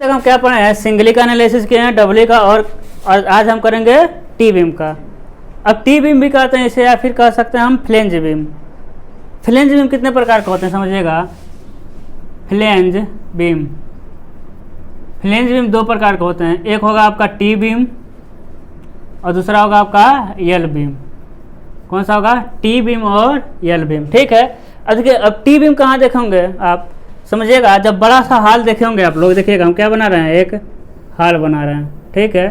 तक हम क्या पढ़े हैं, सिंगली का एनालिसिस किए हैं, डबली का, और आज हम करेंगे टी बीम का। अब टी बीम भी कहते हैं इसे, या फिर कह सकते हैं हम फ्लेंज बीम। फ्लेंज बीम कितने प्रकार के होते हैं समझिएगा। फ्लेंज बीम, फ्लेंज बीम दो प्रकार के होते हैं, एक होगा आपका टी बीम और दूसरा होगा आपका यल बीम। कौन सा होगा, टी बीम और यल बीम। ठीक है, अब देखिए, अब टी बीम कहाँ देखेंगे आप समझिएगा, जब बड़ा सा हाल देखे होंगे आप लोग। देखिएगा हम क्या बना रहे हैं, एक हाल बना रहे हैं। ठीक है,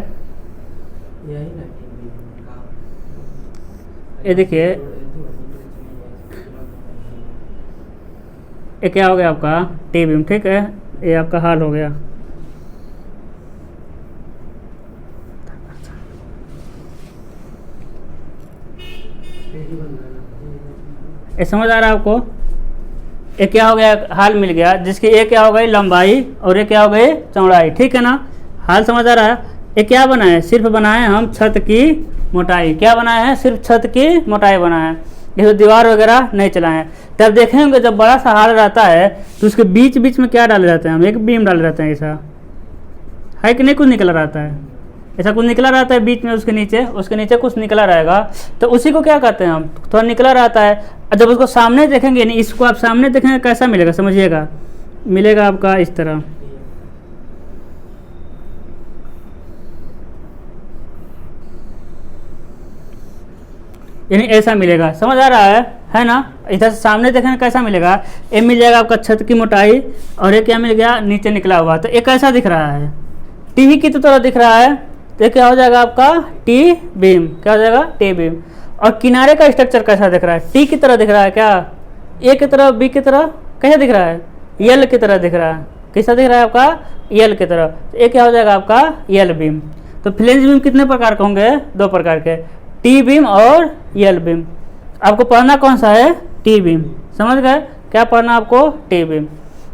ये देखिए, ये क्या हो गया आपका टी बीम। ठीक है, ये आपका हाल हो गया। ये समझ आ रहा है आपको। ये क्या हो गया, हाल मिल गया, जिसकी एक क्या हो गई लंबाई और एक क्या हो गई चौड़ाई। ठीक है ना, हाल समझ आ रहा है। ये क्या बनाए, सिर्फ बनाए हम छत की मोटाई। क्या बनाए हैं, सिर्फ छत की मोटाई बनाए हैं, ये दीवार वगैरह नहीं चलाए हैं। तब देखेंगे जब बड़ा सा हाल रहता है तो उसके बीच बीच में क्या डाले जाते हैं, हम एक बीम डाले रहते हैं। ऐसा है कि नहीं, कुछ निकला रहता है, ऐसा कुछ निकला रहता है बीच में, उसके नीचे कुछ निकला रहेगा, तो उसी को क्या कहते हैं हम, थोड़ा निकला रहता है। जब उसको सामने देखेंगे, यानी इसको आप सामने देखेंगे कैसा मिलेगा समझिएगा, मिलेगा आपका इस तरह। यानी ऐसा मिलेगा, समझ आ रहा है ना। इधर से सामने देखेंगे कैसा मिलेगा, ये मिल जाएगा आपका छत की मोटाई, और ये क्या मिल गया नीचे निकला हुआ। तो ये कैसा दिख रहा है, टी की तरह दिख रहा है। तो क्या हो जाएगा आपका टी बीम, क्या हो जाएगा टी बीम। और किनारे का स्ट्रक्चर कैसा दिख रहा है, टी की तरह दिख रहा है क्या, ए की तरह, बी की तरह, कैसा दिख रहा है, यल की तरह दिख रहा है। कैसा दिख रहा है आपका, यल की तरह। तो ये क्या हो जाएगा आपका यल बीम। तो फ्लेंज बीम कितने प्रकार के होंगे, दो प्रकार के, टी बीम और यल बीम। आपको पढ़ना कौन सा है, टी बीम। समझ गए, क्या पढ़ना आपको, टी बीम।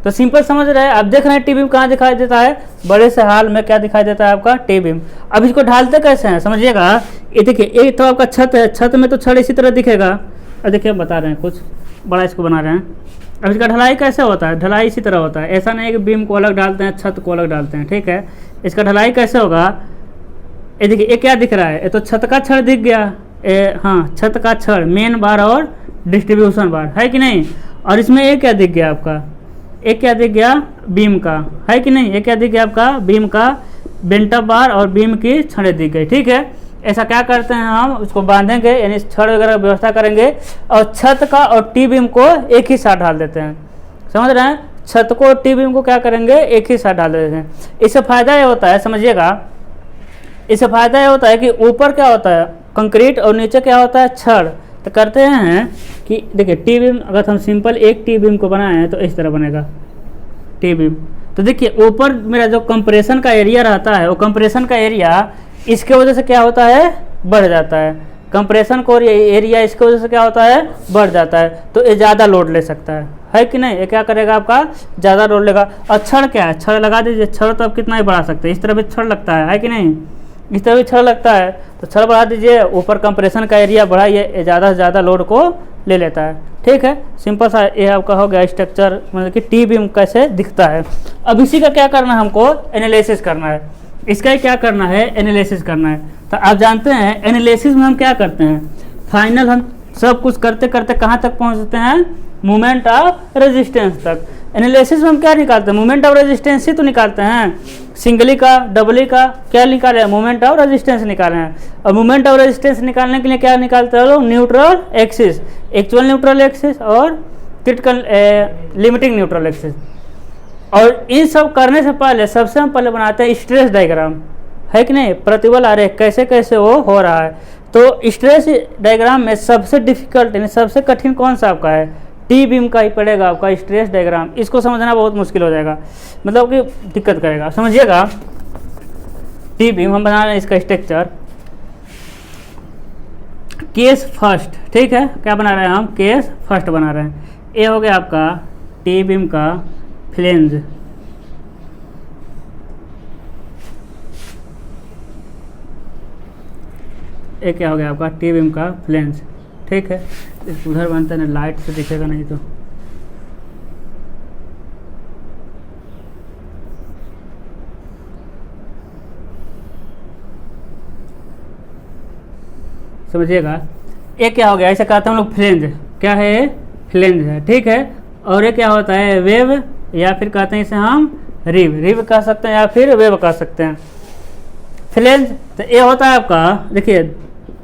तो सिंपल समझ रहे हैं। आप देख रहे हैं टी बीम कहाँ दिखाई देता है, बड़े से हाल में क्या दिखाई देता है आपका टी बीम। अब इसको ढालते कैसे हैं समझिएगा। ये देखिए, ये तो आपका छत है, छत में तो छड़ इसी तरह दिखेगा। अब देखिए बता रहे हैं, कुछ बड़ा इसको बना रहे हैं। अब इसका ढलाई कैसे होता है, ढलाई इसी तरह होता है, ऐसा नहीं है कि बीम को अलग डालते हैं, छत को अलग डालते हैं। ठीक है, इसका ढलाई कैसे होगा, ये देखिए, ये क्या दिख रहा है, ये तो छत का छड़ दिख गया। हाँ, छत का छड़, मेन बार और डिस्ट्रीब्यूशन बार, है कि नहीं। और इसमें ये क्या दिख गया आपका, एक क्या दिख गया बीम का, है कि नहीं। ये क्या दिख गया आपका बीम का बेंटअप बार और बीम की छड़ें दिख गई। ठीक है, ऐसा क्या करते हैं हम, उसको बांधेंगे, यानी छड़ वगैरह व्यवस्था करेंगे, और छत का और टी बीम को एक ही साथ डाल देते हैं। समझ रहे हैं, छत को और टी बीम को क्या करेंगे, एक ही साथ डाल देते हैं। इससे फायदा ये होता है समझिएगा, इससे फायदा ये होता है कि ऊपर क्या होता है कंक्रीट और नीचे क्या होता है छड़। तो करते हैं कि देखिए, टी बीम अगर हम सिंपल एक टी बीम को बनाए हैं तो इस तरह बनेगा टी बीम। तो देखिए, ऊपर मेरा जो कंप्रेशन का एरिया रहता है, वो कंप्रेशन का एरिया इसके वजह से क्या होता है, बढ़ जाता है। कंप्रेशन को एरिया इसके वजह से क्या होता है, बढ़ जाता है। तो ये ज़्यादा लोड ले सकता है कि नहीं। ये क्या करेगा आपका, ज़्यादा लोड लेगा। और छड़ क्या है, छड़ लगा दीजिए, छड़ तो आप कितना ही बढ़ा सकते हैं, इस तरह भी छड़ लगता है कि नहीं, इस तरह भी छड़ लगता है। तो छड़ बढ़ा दीजिए, ऊपर कंप्रेशन का एरिया बढ़ाइए, ज़्यादा से ज़्यादा लोड को ले लेता है। ठीक है, सिंपल सा ये आपका हो गया स्ट्रक्चर, मतलब कि टी बीम कैसे दिखता है। अब इसी का क्या करना है, हमको एनालिसिस करना है, इसका ही क्या करना है, एनालिसिस करना है। तो आप जानते हैं एनालिसिस में हम क्या करते हैं, फाइनल हम सब कुछ करते करते कहाँ तक पहुँचते हैं, मोमेंट ऑफ रेजिस्टेंस तक। एनालिसिस में हम क्या निकालते हैं, मोमेंट ऑफ रेजिस्टेंस ही तो निकालते हैं। सिंगली का डबली का क्या निकाले हैं, मोमेंट ऑफ रेजिस्टेंस निकाले हैं। और मोमेंट ऑफ रेजिस्टेंस निकालने के लिए क्या निकालते हैं लोग, neutral axis, actual neutral axis और क्रिटिकल लिमिटिंग न्यूट्रल एक्सिस। और इन सब करने से पहले सबसे हम पहले बनाते हैं स्ट्रेस डायग्राम, है कि नहीं, प्रतिबल आरेख कैसे कैसे वो हो रहा है। तो स्ट्रेस डायग्राम में सबसे डिफिकल्ट यानी सबसे कठिन कौन सा आपका है, टी बीम का ही पड़ेगा आपका स्ट्रेस डायग्राम। इसको समझना बहुत मुश्किल हो जाएगा, मतलब कि दिक्कत करेगा। समझिएगा, टी बीम हम बना रहे हैं इसका स्ट्रक्चर, केस फर्स्ट। ठीक है, क्या बना रहे हैं हम, केस फर्स्ट बना रहे हैं। ये हो गया आपका टी बीम का फ्लेंज, ये क्या हो गया आपका टी बीम का फ्लेंज। ठीक है, उधर बनता है ना, लाइट से दिखेगा नहीं तो। समझिएगा। एक क्या हो गया, ऐसे कहते हैं हम लोग फ्लेंज, क्या है, फ्लेंज है, ठीक है। और ये क्या होता है, वेव, या फिर कहते हैं इसे हम रिव, रिव कह सकते हैं या फिर वेव कह सकते हैं। फ्लेंज तो ये होता है आपका, देखिए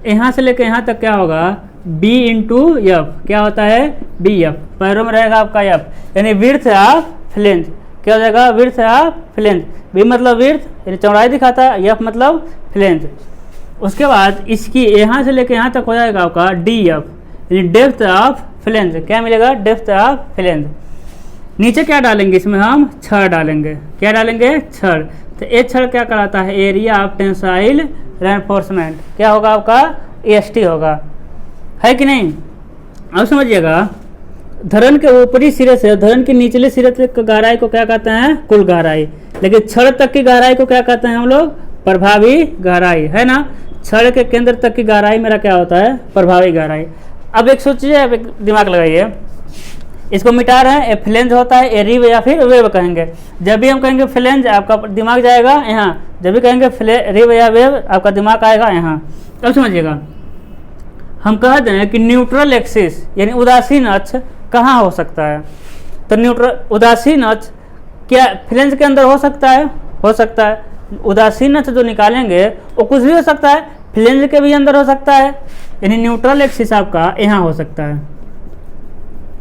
यहाँ से लेकर यहाँ तक क्या होगा, बी इंटू एफ, क्या होता है, बी एफ, पैरों में रहेगा आपका एफ, यानी विड्थ ऑफ फ्लेंज, क्या हो जाएगा, विड्थ ऑफ फ्लेंज। बी मतलब विड्थ यानी चौड़ाई दिखाता है, एफ मतलब फ्लेंज। उसके बाद इसकी यहाँ से लेकर यहाँ तक हो जाएगा आपका डी एफ, यानी डेप्थ ऑफ फ्लेंज, क्या मिलेगा, डेप्थ ऑफ फ्लेंज। नीचे क्या डालेंगे, इसमें हम छड़ डालेंगे, क्या डालेंगे, छड़। तो ये छड़ क्या कराता है, एरिया ऑफ टेंसाइल रेनफोर्समेंट, क्या होगा आपका, एएसटी होगा, है कि नहीं। अब समझिएगा, धरन के ऊपरी सिरे से धरन के निचले सिरे तक गहराई को क्या कहते हैं, कुल गहराई, लेकिन छड़ तक की गहराई को क्या कहते हैं हम लोग, प्रभावी गहराई, है ना। छड़ के केंद्र तक की गहराई मेरा क्या होता है, प्रभावी गहराई। अब एक सोचिए, अब एक दिमाग लगाइए, इसको मिटा रहे हैं, फ्लेंज होता है, ए रिव या फिर वेव कहेंगे। जब भी हम कहेंगे फ्लेंज, आपका दिमाग जाएगा यहाँ, जब भी कहेंगे रिव या वेव, आपका दिमाग आएगा यहाँ। अब समझिएगा, हम कह दें कि न्यूट्रल एक्सिस यानी उदासीन अक्ष कहाँ हो सकता है, तो न्यूट्रल उदासीन अक्ष क्या फ्लेंज के अंदर हो सकता है, हो सकता है। उदासीन अक्ष जो निकालेंगे वो कुछ भी हो सकता है, फ्लेंज के भी अंदर हो सकता है, यानी न्यूट्रल एक्सिस आपका यहाँ हो सकता है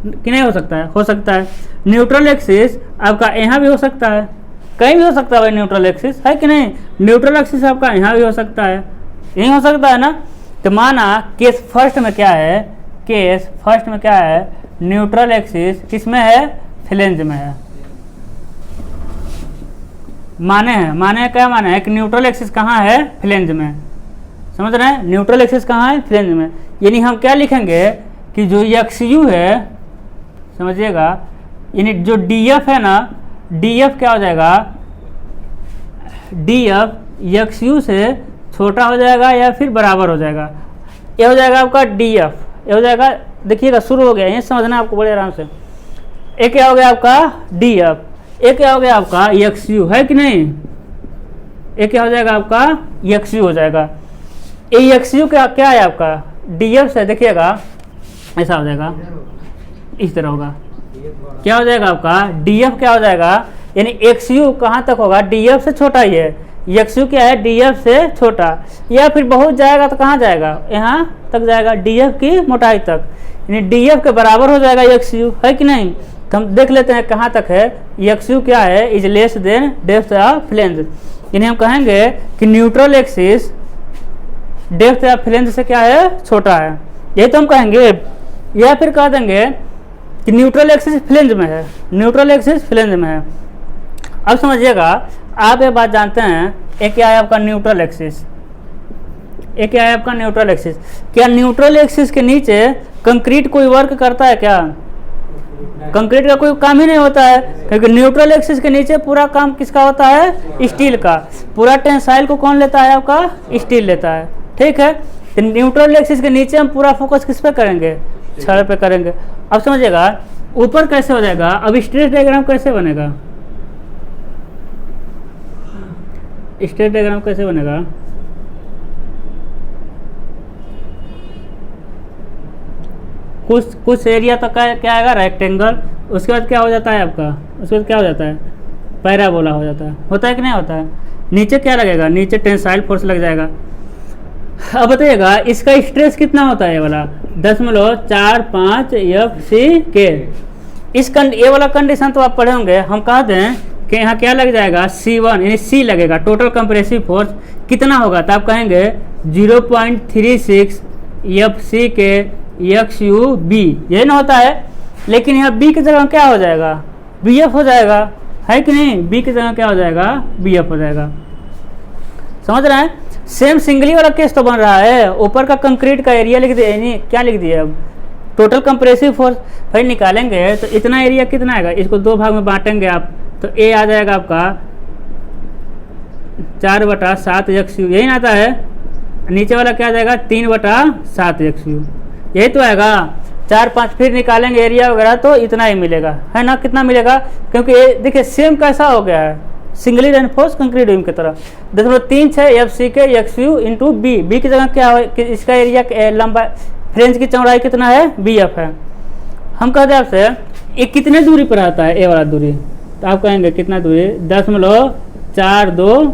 कि नहीं हो सकता है, हो सकता है। न्यूट्रल एक्सिस आपका यहाँ भी हो सकता है, कहीं भी हो सकता है भाई, न्यूट्रल एक्सिस, है कि नहीं। न्यूट्रल एक्सिस आपका यहाँ भी हो सकता है, यही हो सकता है ना। तो माना केस फर्स्ट में क्या है, केस फर्स्ट में क्या है, न्यूट्रल एक्सिस किसमें है, फ्लेंज में है। माने है, माने क्या माने है कि न्यूट्रल एक्सिस कहाँ है, फ्लेंज में, समझ रहे हैं, न्यूट्रल एक्सिस कहाँ है, फ्लेंज में। यानी हम क्या लिखेंगे कि जो XU है, समझिएगा, यानी जो DF है ना, DF क्या हो जाएगा, DF XU से छोटा हो जाएगा या फिर बराबर हो जाएगा। ये हो जाएगा आपका DF, ये हो जाएगा, देखिएगा शुरू हो गया, ये समझना आपको बड़े आराम से। एक क्या हो गया आपका DF, एक क्या हो गया आपका XU, है कि नहीं। एक क्या हो जाएगा आपका XU हो जाएगा। ये XU क्या है आपका, DF से देखिएगा ऐसा हो जाएगा, इस तरह होगा, क्या हो जाएगा आपका DF क्या हो जाएगा, यानी XU कहाँ तक होगा, DF से छोटा ही है। XU क्या है, DF से छोटा, या फिर बहुत जाएगा तो कहाँ जाएगा, यहाँ तक जाएगा, DF की मोटाई तक, यानी DF के बराबर हो जाएगा XU, है कि नहीं। तो हम देख लेते हैं कहाँ तक है, XU क्या है, is less than depth of flange, यानी हम कहेंगे कि neutral axis depth of flange से क्या है, छोटा है, यही तो हम कहेंगे। या फिर कह देंगे कि न्यूट्रल एक्सिस फ्लेंज में है, न्यूट्रल एक्सिस फ्लेंज में है। अब समझिएगा, आप ये बात जानते हैं, एक क्या है आपका न्यूट्रल एक्सिस, एक क्या है आपका न्यूट्रल एक्सिस। क्या न्यूट्रल एक्सिस के नीचे कंक्रीट कोई वर्क करता है क्या, कंक्रीट का कोई काम ही नहीं होता है, क्योंकि न्यूट्रल एक्सिस के नीचे पूरा काम किसका होता है, स्टील का। पूरा टेंसाइल को कौन लेता है आपका, स्टील लेता है, ठीक है। तो न्यूट्रल एक्सिस के नीचे हम पूरा फोकस किस पे करेंगे, छड़ पे करेंगे। अब समझिएगा ऊपर कैसे हो जाएगा, अब स्ट्रेस डायग्राम कैसे बनेगा, स्ट्रेस डायग्राम कैसे बनेगा, कुछ एरिया तक का क्या आएगा, रेक्टेंगल, उसके बाद क्या हो जाता है आपका, उसके बाद क्या हो जाता है, पैराबोला हो जाता है, होता है कि नहीं होता है। नीचे क्या लगेगा, नीचे टेंसाइल फोर्स लग जाएगा। अब बताइएगा इसका स्ट्रेस कितना होता है, ये वाला 10.45 FC के। ये वाला कंडीशन तो आप पढ़े होंगे, हम कह दें कि यहाँ क्या लग जाएगा, C1 यानी C लगेगा, टोटल कंप्रेसिव फोर्स कितना होगा, तो आप कहेंगे 0.36 FC के XUB, यही ना होता है। लेकिन यहाँ B की जगह क्या हो जाएगा, BF हो जाएगा, है कि नहीं। B की जगह क्या हो जाएगा, BF हो जाएगा, समझ रहे हैं। सेम सिंगली वाला केस तो बन रहा है, ऊपर का कंक्रीट का एरिया लिख दिया, यानी क्या लिख दिया, अब टोटल कंप्रेसिव फोर्स फिर निकालेंगे तो इतना एरिया कितना आएगा, इसको दो भाग में बांटेंगे आप, तो A आ जाएगा आपका 4/7 XU, यही आता है। नीचे वाला क्या आ जाएगा, 3/7 XU, यही तो आएगा। 4-5 फिर निकालेंगे एरिया वगैरह तो इतना ही मिलेगा, है ना। कितना मिलेगा, क्योंकि ये देखिए सेम कैसा हो गया है, सिंगली रेनफोर्स कंक्रीट बीम की तरह। 10.36 F C K X U into B, B की जगह क्या है कि इसका एरिया लंबा फ्रेंच की चौड़ाई कितना है, बी एफ है। हम कहते हैं आपसे ये कितने दूरी पर आता है, ए वाला दूरी, तो आप कहेंगे कितना दूरी, 10.42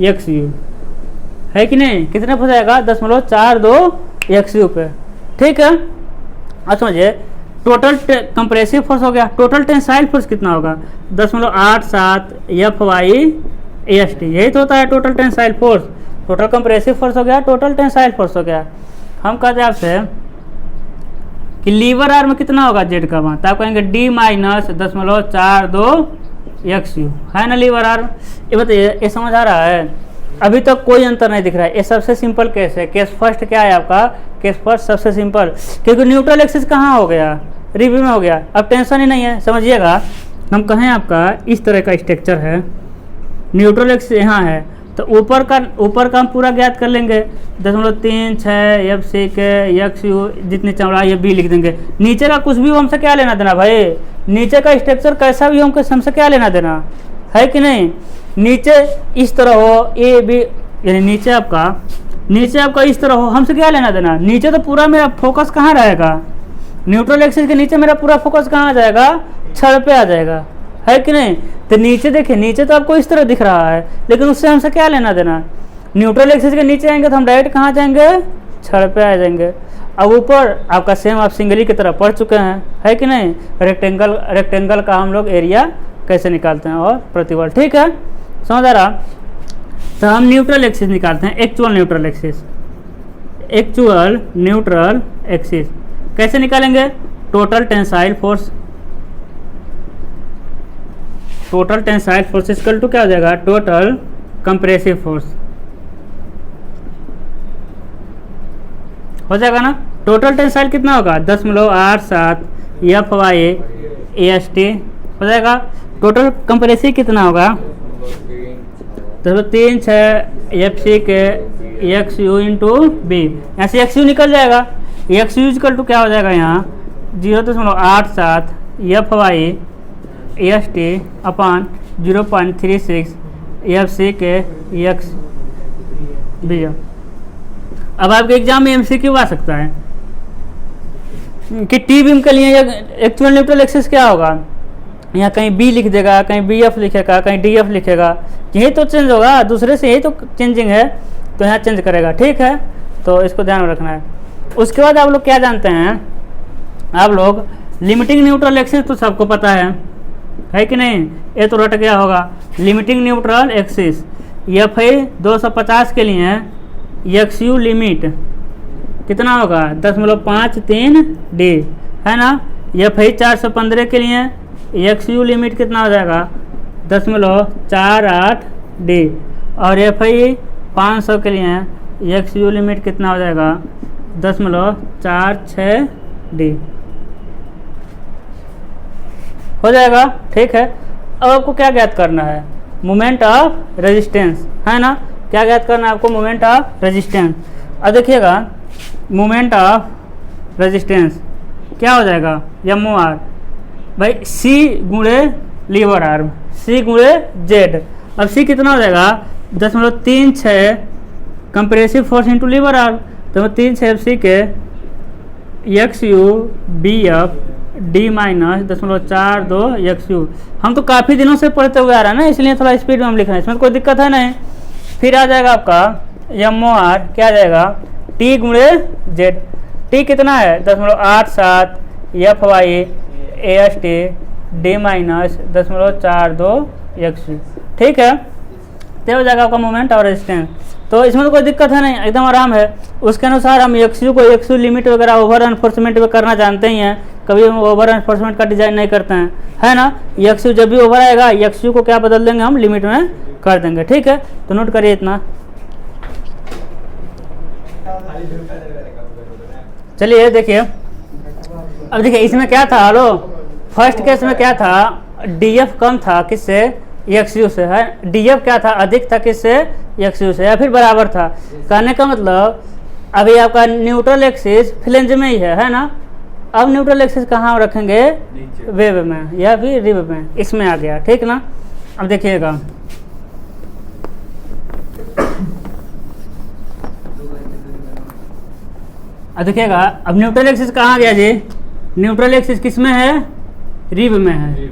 एक्स यू है कि नहीं, कितने पर जाएगा, 10.42 एक्स यू पे। ठीक है, अब समझिए टोटल कंप्रेसिव फोर्स हो गया, टोटल टेंसाइल फोर्स कितना होगा, 10.87 एफ वाई एस टी, यही तो होता है total tensile force. Total compressive force हो गया, टोटल टेंसाइल फोर्स हो गया। हम कहते हैं आपसे कि लीवर आर्म कितना होगा जेड का मान, तो आप कहेंगे डी माइनस 10.42 एक्स यू, है ना लीवर आर्म। ये बताइए ये समझ आ रहा है, अभी तक कोई अंतर नहीं दिख रहा है। ये सबसे सिंपल केस है, केस फर्स्ट क्या है आपका, केस फर्स्ट सबसे सिंपल, क्योंकि न्यूट्रल एक्सिस कहाँ हो गया, रिव्यू में हो गया, अब टेंशन ही नहीं है। समझिएगा, हम कहें आपका इस तरह का स्ट्रक्चर है, न्यूट्रल एक्सिस यहाँ है, तो ऊपर का हम पूरा ज्ञात कर लेंगे, 10.36 F C K X you जितनी चौड़ाई है बी लिख देंगे। नीचे का कुछ भी हमसे क्या लेना देना भाई, नीचे का स्ट्रक्चर कैसा भी हो हमसे क्या लेना देना है कि नहीं। नीचे इस तरह हो ए बी, यानी नीचे आपका इस तरह हो, हमसे क्या लेना देना। नीचे तो पूरा मेरा फोकस कहाँ रहेगा, न्यूट्रल एक्सिस के नीचे मेरा पूरा फोकस कहाँ आ जाएगा, छड़ पे आ जाएगा, है कि नहीं। तो नीचे देखिए, नीचे तो आपको इस तरह दिख रहा है, लेकिन उससे हमसे क्या लेना देना। न्यूट्रल एक्सिस के नीचे आएंगे तो हम डायरेक्ट कहाँ जाएंगे, छड़ पे आ जाएंगे। अब ऊपर आपका सेम आप सिंगली की तरह पढ़ चुके हैं, है कि नहीं, रेक्टेंगल का हम लोग एरिया कैसे निकालते हैं और प्रतिबल। ठीक है, समझ आ रहा। तो हम न्यूट्रल एक्सिस निकालते हैं, एक्चुअल न्यूट्रल एक्सिस कैसे निकालेंगे, total tensile force equal to क्या हो जाएगा, टोटल कंप्रेसिव फोर्स हो जाएगा ना। टोटल टेंसाइल कितना होगा, 10.87 एफ वाई एस टी हो जाएगा। टोटल कंप्रेसिव कितना होगा, 10.36 F C K X U into B, यहाँ से एक्स यू निकल जाएगा, एक्स यू इक्वल टू क्या हो जाएगा यहाँ 0.87 F Y S T upon 0.36 F C K X B. अब आपके एग्जाम में एमसीक्यू आ सकता है कि टी बीम के लिए एक्चुअल न्यूट्रल एक्सिस क्या होगा, यहाँ कहीं बी लिख देगा, कहीं बी एफ लिखेगा, कहीं डी एफ लिखेगा, यही तो चेंज होगा, दूसरे से यही तो चेंजिंग है, तो यहाँ चेंज करेगा। ठीक है, तो इसको ध्यान में रखना है। उसके बाद आप लोग क्या जानते हैं, आप लोग लिमिटिंग न्यूट्रल एक्सिस तो सबको पता है कि नहीं, ये तो रट गया होगा। Limiting neutral axis F I 250 के लिए एक्स यू लिमिट कितना होगा, 10.53 डी, है ना। एफ आई 415 के लिए एक्स यू लिमिट कितना हो जाएगा, 10.48 डी, और एफ आई 500 के लिए एक्स यू लिमिट कितना हो जाएगा, 10.46 डी हो जाएगा। ठीक है, अब आपको क्या ज्ञात करना है, मोमेंट ऑफ रेजिस्टेंस, है ना। क्या ज्ञात करना है आपको, मोमेंट ऑफ रेजिस्टेंस। अब देखिएगा, मोमेंट ऑफ रेजिस्टेंस क्या हो जाएगा, एम ओ आर भाई सी गुणे लीवर आर्म, सी गुणे जेड। अब सी कितना हो जाएगा, 10.36 compressive force into lever arm, तो 3 F C K X U B F D minus 10.42 X U. हम तो काफ़ी दिनों से पढ़ते हुए आ रहा है ना, इसलिए थोड़ा स्पीड में हम लिख रहे हैं, इसमें कोई दिक्कत है नहीं। फिर आ जाएगा आपका एम ओ आर, क्या आ जाएगा, टी गुणे जेड। टी कितना है, 10.87 F Y S T D minus 10.42 X U. ठीक है, तो हो जाएगा आपका मोमेंट और रेजिस्टेंस। तो इसमें तो कोई दिक्कत है नहीं, एकदम आराम है। उसके अनुसार हम एक्स यू लिमिट वगैरह ओवर एनफोर्समेंट में करना जानते ही हैं, कभी हम ओवर एनफोर्समेंट का डिजाइन नहीं करते हैं, है ना। एक्स यू जब भी ओवर आएगा, एक्स यू को क्या बदल देंगे, हम लिमिट में कर देंगे। ठीक है, तो नोट करिए इतना। चलिए देखिए, अब देखिए इसमें क्या था, हेलो फर्स्ट केस में क्या था, डीएफ कम था किससे, एक्स यू से, है। डीएफ क्या था, अधिक था किससे, एक्स यू से, या फिर बराबर था। कहने का मतलब अभी आपका न्यूट्रल एक्सिस फ्लेंज में ही है ना। अब न्यूट्रल एक्सिस कहाँ रखेंगे, वेव में या फिर रिव में, इसमें आ गया। ठीक ना। अब देखिएगा अब देखिएगा, अब न्यूट्रल एक्सिस कहाँ गया जी? न्यूट्रल एक्सिस किस में है? रिब में है।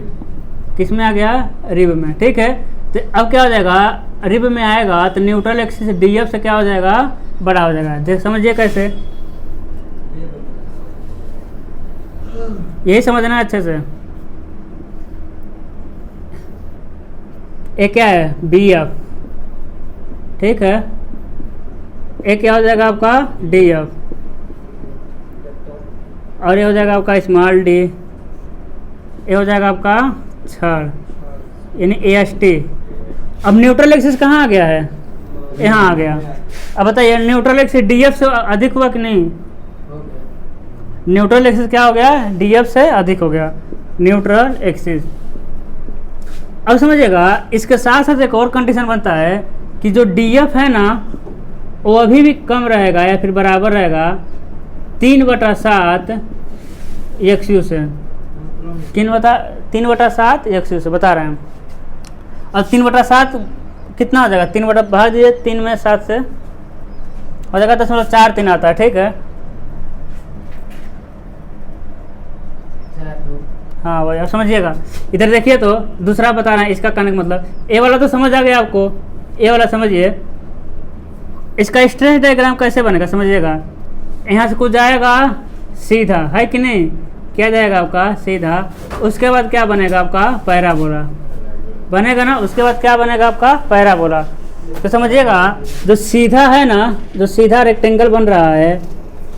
किस में आ गया? रिब में। ठीक है, तो अब क्या हो जाएगा? रिब में आएगा तो न्यूट्रल एक्सिस डी एफ से क्या हो जाएगा? बड़ा हो जाएगा। देख समझिए कैसे, यही समझना अच्छे से। ये क्या है? B F. ठीक है, ये क्या हो जाएगा आपका? D F. और ये हो जाएगा आपका स्मॉल डी। ये हो जाएगा आपका छड़, यानी ए एस टी। अब न्यूट्रल एक्सिस कहाँ आ गया है? यहाँ आ गया। अब बताइए न्यूट्रल एक्सिस डी एफ से अधिक हुआ कि नहीं? न्यूट्रल एक्सिस क्या हो गया? डी एफ से अधिक हो गया न्यूट्रल एक्सिस। अब समझिएगा, इसके साथ साथ एक और कंडीशन बनता है कि जो डी एफ है ना, वो अभी भी कम रहेगा या फिर बराबर रहेगा 3/7 एक्स यू से। 3/7 एक्स यू से बता रहे हैं। अब 3/7 कितना हो जाएगा? 3 बटा भाग दीजिए 3 में 7 से हो जाएगा 10.43 आता है। ठीक है, हाँ वही। अब समझिएगा, इधर देखिए तो दूसरा बता रहे हैं इसका कहने का मतलब। ए वाला तो समझ आ गया आपको, ए वाला समझिए। इसका स्ट्रेस डायग्राम कैसे बनेगा समझिएगा। यहाँ से कुछ जाएगा सीधा, है कि नहीं? क्या जाएगा आपका? सीधा। उसके बाद क्या बनेगा आपका? पैराबोला बनेगा ना। उसके बाद क्या बनेगा आपका? पैराबोला। तो समझिएगा, जो सीधा है ना, जो सीधा रेक्टेंगल बन रहा है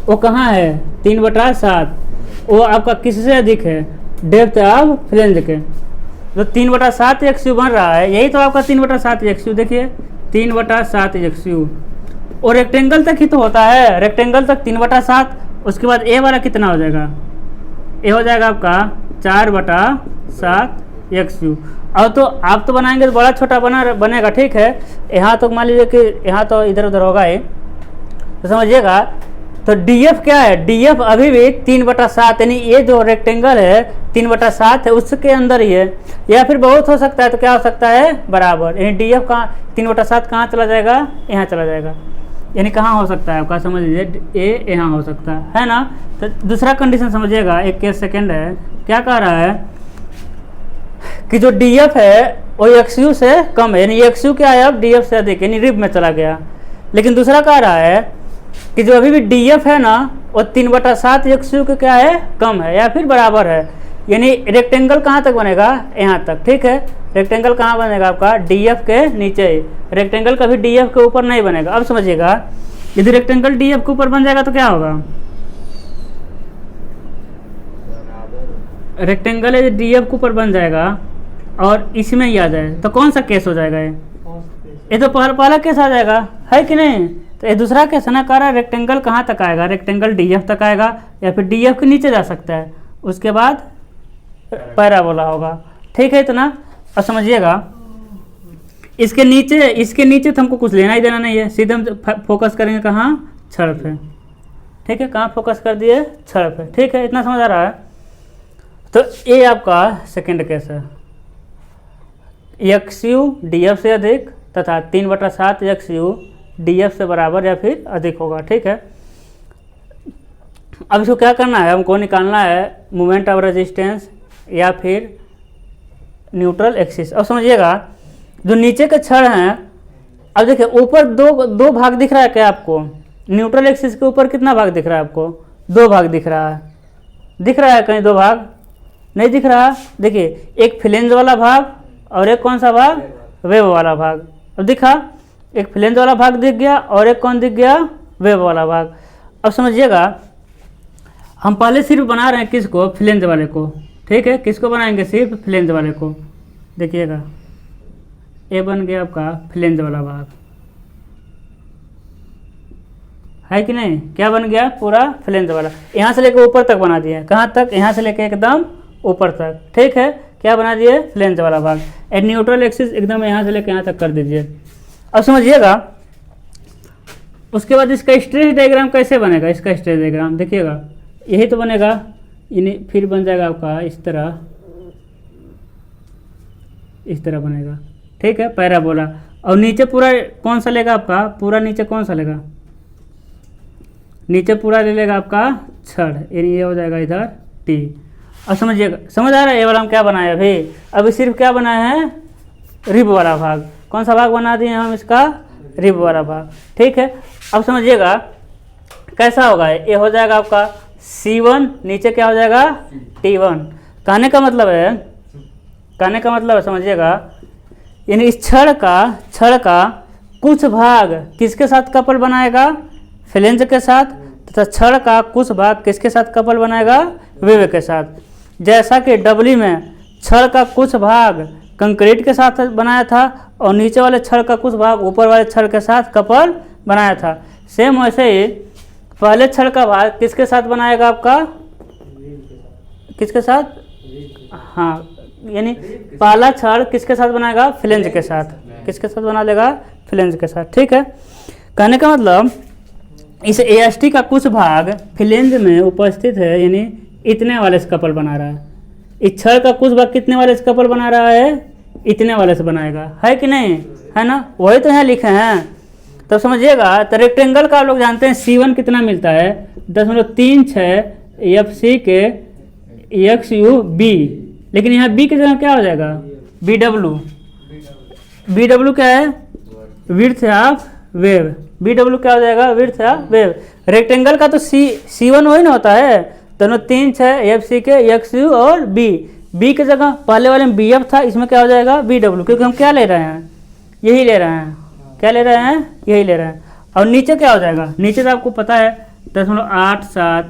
वो कहाँ है? 3/7। वो आपका किससे अधिक है? डेप्थ ऑफ फ्लेंज के। तो 3/7 एक्स यू बन रहा है, यही तो आपका 3/7 एक्स यू। देखिए 3/7 एक्स यू, और रेक्टेंगल तक ही तो होता है, रेक्टेंगल तक 3/7। उसके बाद ए वाला कितना हो जाएगा? ए हो जाएगा आपका 4/7 एक्स यू। अब तो आप तो बनाएंगे तो बड़ा छोटा बनेगा। ठीक है, यहाँ तो मान लीजिए कि यहाँ तो इधर उधर होगा ही, तो समझिएगा। तो डी एफ क्या है? डी एफ अभी भी 3/7, यानी ये जो रेक्टेंगल है 3/7 है, उसके अंदर ही है। या फिर बहुत हो सकता है तो क्या हो सकता है? बराबर। यानी डी एफ कहाँ 3/7 कहाँ चला जाएगा? यहाँ चला जाएगा। यानी कहाँ हो सकता है आपका? समझ लीजिए ए यहाँ हो सकता है ना। तो दूसरा कंडीशन समझिएगा, एक केस सेकेंड है। क्या कह रहा है कि जो डी एफ है वो एक्स यू से कम है, यानी एक्स यू क्या है? अब डी एफ से अधिक, यानी रिब में चला गया। लेकिन दूसरा कह रहा है कि जो अभी भी डी एफ है ना, वो 3/7 एक्स यू के क्या है? कम है या फिर बराबर है। यानी रेक्टेंगल कहाँ तक बनेगा? यहाँ तक। ठीक है, रेक्टेंगल कहाँ बनेगा आपका? डी एफ के नीचे ही। रेक्टेंगल कभी डी एफ के ऊपर नहीं बनेगा। अब समझिएगा, यदि रेक्टेंगल डी एफ के ऊपर बन जाएगा तो क्या होगा? रेक्टेंगल यदि डी एफ के ऊपर बन जाएगा और इसमें ही आ जाए तो कौन सा केस हो जाएगा? ये तो पहला केस आ जाएगा, है कि नहीं? तो ये दूसरा केस है ना, कह रहा है रेक्टेंगल कहाँ तक आएगा? रेक्टेंगल डी एफ तक आएगा या फिर डी एफ के नीचे जा सकता है, उसके बाद पैराबोला होगा। ठीक है इतना। अब समझिएगा, इसके नीचे तो हमको कुछ लेना ही देना नहीं है, सीधे हम फोकस करेंगे कहाँ? छड़ पे। ठीक है, कहाँ फोकस कर दिए? छड़ पे। ठीक है, इतना समझ आ रहा है। तो ये आपका सेकंड केस है, एक्स यू डी एफ से अधिक तथा 3/7 एक्स यू डी एफ से बराबर या फिर अधिक होगा। ठीक है, अब इसको क्या करना है? हमको निकालना है मोमेंट ऑफ रेजिस्टेंस या फिर न्यूट्रल एक्सिस। अब समझिएगा, जो नीचे के छड़ हैं, अब देखिए ऊपर दो भाग दिख रहा है क्या आपको? न्यूट्रल एक्सिस के ऊपर कितना भाग दिख रहा है आपको? 2 भाग दिख रहा है। दिख रहा है कहीं 2 भाग? नहीं दिख रहा। देखिए, एक फ्लेंज वाला भाग और एक कौन सा भाग? वेव वाला भाग। अब दिखा, एक फ्लेंज वाला भाग दिख गया और एक कौन दिख गया? वेव वाला भाग। अब समझिएगा, हम पहले सिर्फ बना रहे हैं किसको? फ्लेंज वाले को। ठीक है, किसको बनाएंगे? सिर्फ फ्लेंज वाले को। देखिएगा, ये बन गया आपका फ्लेंज वाला भाग, है कि नहीं? क्या बन गया? पूरा फ्लेंज वाला। यहाँ से लेकर ऊपर तक बना दिया। कहाँ तक? यहाँ से लेकर एकदम ऊपर तक। ठीक है, क्या बना दिए? फ्लेंज वाला भाग। एंड न्यूट्रल एक्सिस एकदम यहाँ से लेकर यहाँ तक कर दीजिए। अब समझिएगा, उसके बाद इसका स्ट्रेस डायग्राम कैसे बनेगा? इसका स्ट्रेस डायग्राम देखिएगा, यही तो बनेगा। यानी फिर बन जाएगा आपका इस तरह बनेगा। ठीक है, पैराबोला। और नीचे पूरा कौन सा लेगा आपका? पूरा नीचे कौन सा लेगा? नीचे पूरा ले लेगा आपका छड़, यानी ये हो जाएगा इधर टी। अब समझिएगा, समझ आ रहा है ये वाला हम क्या बनाए अभी सिर्फ क्या बनाए हैं, रिब वाला भाग। कौन सा भाग बना दिए हम इसका, रिब वाला भाग। ठीक है, अब समझिएगा कैसा होगा, ये हो जाएगा आपका C1, नीचे क्या हो जाएगा T1। कहने का मतलब है समझिएगा, यानी इस छड़ का कुछ भाग किसके साथ कपल बनाएगा, फ्लेंज के साथ, तथा छड़ का कुछ भाग किसके साथ कपल बनाएगा, वेव के साथ। जैसा कि डबली में छड़ का कुछ भाग कंक्रीट के साथ बनाया था और नीचे वाले छड़ का कुछ भाग ऊपर वाले छड़ के साथ कपल बनाया था, सेम वैसे ही पहले छड़ का भाग किसके साथ बनाएगा आपका, किसके साथ, हाँ, यानी पहला छड़ किसके साथ बनाएगा, फ्लेंज के साथ। किसके साथ बना लेगा, फ्लेंज के साथ। ठीक है, कहने का मतलब इस AST का कुछ भाग फ्लेंज में उपस्थित है, यानी इतने वाले से कपल बना रहा है। इस छड़ का कुछ भाग कितने वाले से कपल बना रहा है, इतने वाले से बनाएगा, है कि नहीं, है ना, वही तो यहाँ लिखे हैं। तो समझिएगा, तो रेक्टेंगल का आप लोग जानते हैं C1 कितना मिलता है, 0.36 FC के XUB, लेकिन यहाँ B की जगह क्या हो जाएगा, BW क्या है, विड्थ ऑफ वेव। BW क्या हो जाएगा, विड्थ ऑफ वेव। रेक्टेंगल का तो C1 वही ना होता है, 0.36 FC के XU और B की जगह पहले वाले में BF था, इसमें क्या हो जाएगा BW, क्योंकि हम क्या ले रहे हैं, यही ले रहे हैं, क्या ले रहे हैं, यही ले रहे हैं। और नीचे क्या हो जाएगा, नीचे तो आपको पता है 0.87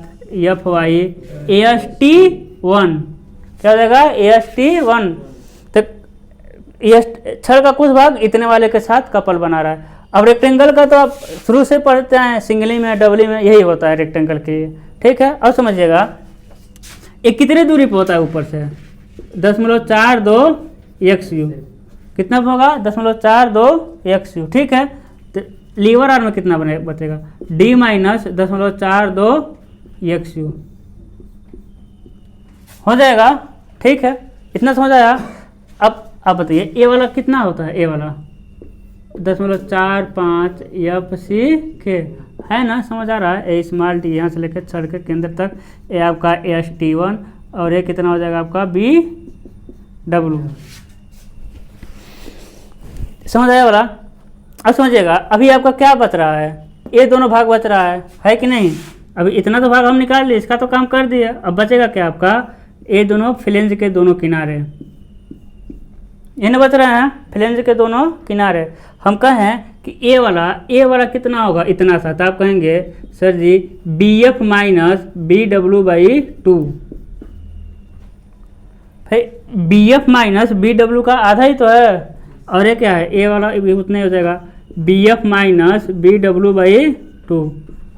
FY AST1, क्या हो जाएगा AST1। तो छड़ का कुछ भाग इतने वाले के साथ कपल बना रहा है। अब रेक्टेंगल का तो आप शुरू से पढ़ते हैं, सिंगली में डबली में यही होता है रेक्टेंगल के लिए। ठीक है, अब समझिएगा ये कितने दूरी पर होता है, ऊपर से 0.42 XU, कितना होगा 0.42 XU। ठीक है, तो लीवर आर में कितना बचेगा, D - 0.42 XU हो जाएगा। ठीक है, इतना समझ आया। अब आप बताइए ए वाला कितना होता है, ए वाला 0.45 FC के, है ना, समझ आ रहा है। स्मॉल डी यहाँ से लेकर छड़ के केंद्र तक, ये आपका AST1 और ये कितना हो जाएगा आपका BW। समझ आया वाला। अब समझिएगा, अभी आपका क्या बच रहा है, ये दोनों भाग बच रहा है कि नहीं। अभी इतना तो भाग हम निकाल लिए, इसका तो काम कर दिया। अब बचेगा क्या आपका, ये दोनों फ्लेंज के दोनों किनारे, ये न बच रहे हैं, फ्लेंज के दोनों किनारे। हम कहें कि ए वाला कितना होगा, इतना सा, तो आप कहेंगे सर जी BF - BW/2। फिर BF - BW का आधा ही तो है, और ये क्या है, ए वाला उतना ही हो जाएगा, BF - BW/2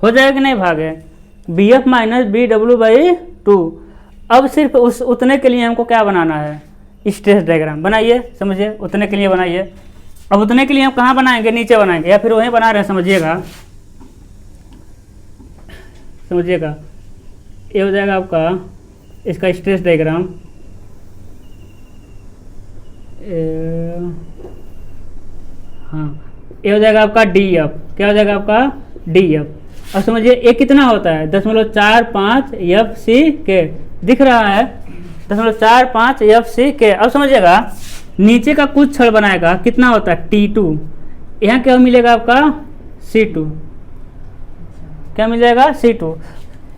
हो जाएगा कि नहीं, भाग है BF - BW/2। अब सिर्फ उतने के लिए हमको क्या बनाना है, स्ट्रेस डायग्राम बनाइए, समझिए, उतने के लिए बनाइए। अब उतने के लिए हम कहाँ बनाएंगे, नीचे बनाएंगे या फिर वहीं बना रहे हैं, समझिएगा ये हो जाएगा आपका इसका स्ट्रेस डायग्राम। हाँ, ये हो जाएगा आपका DF, क्या हो जाएगा आपका DF। अब समझिए ये कितना होता है, 0.45 FC के, दिख रहा है 0.45 FC के। अब समझिएगा नीचे का कुछ छड़ बनाएगा, कितना होता है T2, यहाँ क्या मिलेगा आपका C2, क्या मिल जाएगा C2।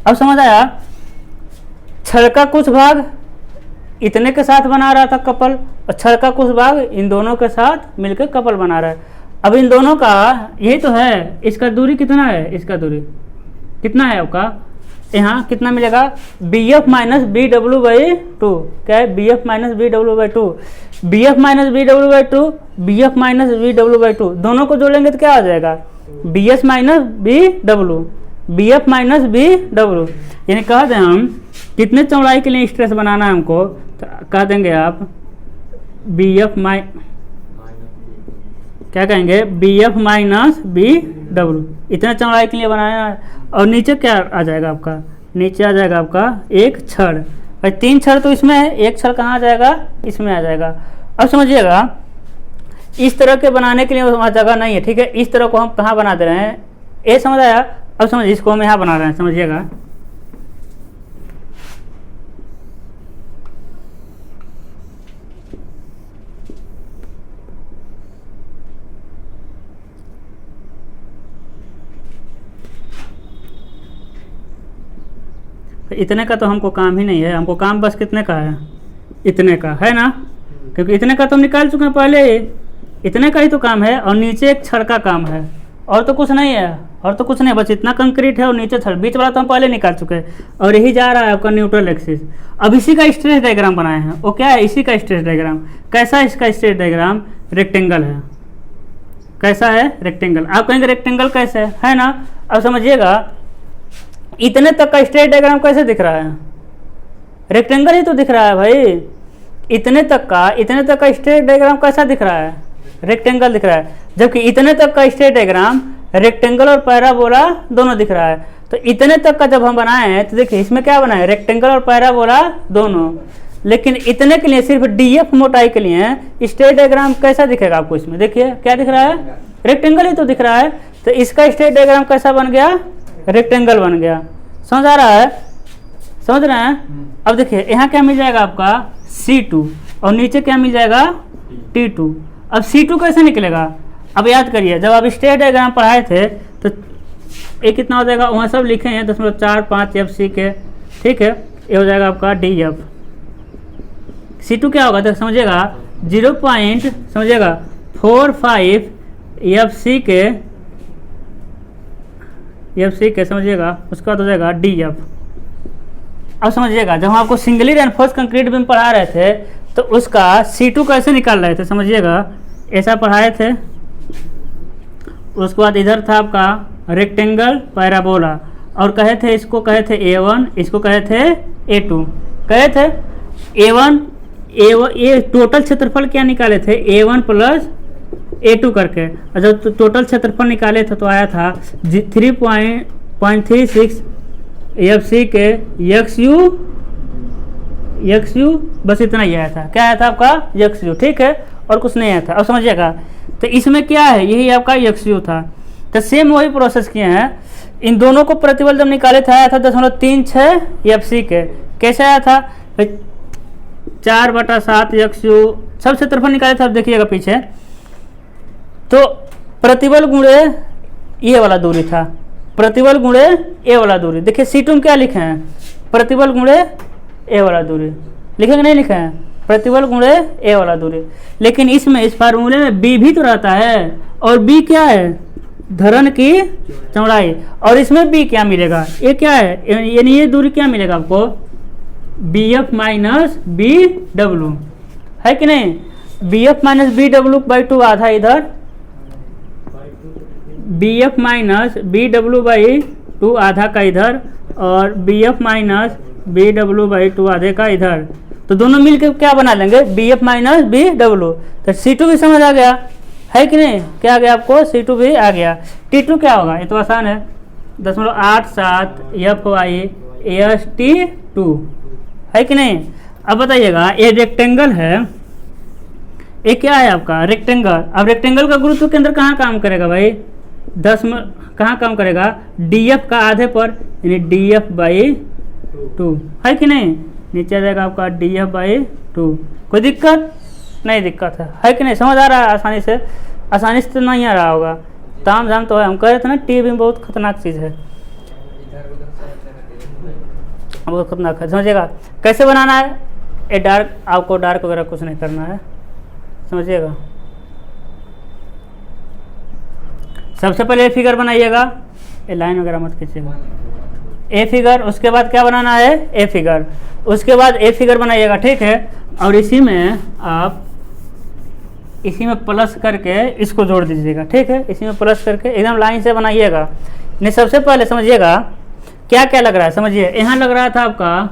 अब समझ आया, छड़ का कुछ भाग इतने के साथ बना रहा था कपल, और छड़ का कुछ भाग इन दोनों के साथ मिलकर कपल बना रहा है। अब इन दोनों का यही तो है, इसका दूरी कितना है, इसका दूरी कितना है आपका, यहाँ कितना मिलेगा BF - BW/2, क्या है BF - BW/2, BF - BW/2, BF - BW/2 दोनों को जोड़ेंगे तो क्या हो जाएगा, BF - BW, यानी कह दें हम कितने चौड़ाई के लिए स्ट्रेस बनाना है हमको, तो कह देंगे आप BF क्या कहेंगे BF - BW, इतना चौड़ाई के लिए बनाना है। और नीचे क्या आ जाएगा आपका, नीचे आ जाएगा आपका एक छड़, भाई 3 छड़ तो इसमें है, एक छड़ कहाँ आ जाएगा, इसमें आ जाएगा। अब समझिएगा इस तरह के बनाने के लिए वहाँ जगह नहीं है, ठीक है, इस तरह को हम कहाँ बना दे रहे हैं, ये समझ आया। अब समझिए, इसको हम यहाँ बना रहे हैं, समझिएगा। इतने का तो हमको काम ही नहीं है, हमको काम बस कितने का है, इतने का है ना, क्योंकि इतने का तो हम निकाल चुके हैं पहले ही, इतने का ही तो काम है, और नीचे एक छड़ का काम है, और तो कुछ नहीं है, और तो कुछ नहीं, बस इतना कंक्रीट है और नीचे छड़, बीच वाला तो हम पहले निकाल चुके हैं, और यही जा रहा है आपका न्यूट्रल एक्सिस। अब इसी का स्ट्रेस डायग्राम बनाए हैं, वो क्या है, इसी का स्ट्रेस डायग्राम। कैसा है इसका स्ट्रेस डायग्राम, रेक्टेंगल है। कैसा है, रेक्टेंगल। आप कहेंगे रेक्टेंगल कैसे है ना, अब समझिएगा, इतने तक का स्ट्रेट डायग्राम कैसे दिख रहा है, रेक्टेंगल ही तो दिख रहा है भाई। इतने तक का स्ट्रेट डायग्राम कैसा दिख रहा है, रेक्टेंगल दिख रहा है, जबकि इतने तक का स्ट्रेट डायग्राम रेक्टेंगल और पैराबोला दोनों दिख रहा है। तो इतने तक का जब हम बनाए हैं तो देखिए इसमें क्या बना है, रेक्टेंगल और पैराबोला दोनों, लेकिन इतने के लिए सिर्फ डीएफ मोटाई के लिए स्ट्रेट डायग्राम कैसा दिखेगा आपको, इसमें देखिए क्या दिख रहा है, रेक्टेंगल ही तो दिख रहा है। तो इसका स्ट्रेट डायग्राम कैसा बन गया, रेक्टेंगल बन गया। समझ आ रहा है, समझ रहे हैं। अब देखिए यहाँ क्या मिल जाएगा आपका C2, और नीचे क्या मिल जाएगा T2। अब C2 कैसे निकलेगा, अब याद करिए, जब आप स्ट्रेट डायग्राम पढ़ाए थे तो ये कितना हो जाएगा, वहाँ सब लिखे हैं 0.45 FC के, ठीक है, ये हो जाएगा आपका DF। C2 क्या होगा, तो समझिएगा 0.45 FC के समझिएगा, उसके बाद हो जाएगा DF। अब समझिएगा, जब हम आपको सिंगली रेनफोर्स कंक्रीट बीम पढ़ा रहे थे तो उसका C2 कैसे निकाल रहे थे, समझिएगा, ऐसा पढ़ाए थे। उसके बाद इधर था आपका रेक्टेंगल पैराबोला, और कहे थे इसको कहे थे A1, इसको कहे थे A2, कहे थे A1 ये टोटल क्षेत्रफल क्या निकाले थे, A1 प्लस A2 करके, और जब टोटल क्षेत्रफल निकाले थे तो आया था 3.36 FC के XU, बस इतना ही आया था। क्या आया था आपका XU, ठीक है, और कुछ नहीं आया था। अब समझिएगा, तो इसमें क्या है, यही आपका XU था। तो सेम वही प्रोसेस किए हैं, इन दोनों को प्रतिबल जब निकाले थे आया था 0.36 FC के, कैसे आया था, 4/7 XU, सब क्षेत्रफल निकाले थे। अब देखिएगा पीछे, तो प्रतिबल गुणे ये वाला दूरी था, प्रतिबल गुणे ए वाला दूरी। देखिए C2 में क्या लिखे हैं, प्रतिबल गुणे ए वाला दूरी, लिखे नहीं लिखे हैं, प्रतिबल गुणे ए वाला दूरी। लेकिन इसमें इस फार्मूले में B भी तो रहता है, और B क्या है, धरन की चौड़ाई, और इसमें B क्या मिलेगा, ये क्या है, यानी ये दूरी क्या मिलेगा आपको, BF माइनस BW, है कि नहीं। BF माइनस BW/2 आधा इधर, BF माइनस BW/2 आधा का इधर, और BF माइनस BW/2 आधे का इधर। तो दोनों मिलकर क्या बना लेंगे, BF माइनस BW। तो C2 भी समझ आ गया, है कि नहीं, क्या आ गया आपको, C2 भी आ गया। T2 क्या होगा, ये तो आसान है, 0.87 FYAST2, है कि नहीं। अब बताइएगा, ये रेक्टेंगल है, ये क्या है आपका रेक्टेंगल। अब रेक्टेंगल का गुरुत्व केंद्र कहाँ काम करेगा भाई, 10 में कहाँ काम करेगा, DF का आधे पर, यानी DF/2, है कि नहीं। नीचे आ जाएगा आपका DF/2। कोई दिक्कत नहीं, दिक्कत है कि नहीं, समझ आ रहा है आसानी से तो नहीं आ रहा होगा, ताम झाम तो है। हम कह रहे थे ना टी बीम बहुत खतरनाक चीज़ है, बहुत खतरनाक है। समझिएगा कैसे बनाना है, ये डार्क, आपको डार्क वगैरह कुछ नहीं करना है, समझिएगा। सबसे पहले ए फिगर बनाइएगा, ये लाइन वगैरह मत खींचिएगा, ए फिगर। उसके बाद क्या बनाना है, ए फिगर। उसके बाद ए फिगर बनाइएगा, ठीक है। और इसी में आप इसी में प्लस करके इसको जोड़ दीजिएगा, ठीक है। इसी में प्लस करके एकदम लाइन से बनाइएगा। नहीं, सबसे पहले समझिएगा क्या क्या लग रहा है, समझिए। यहाँ लग रहा था आपका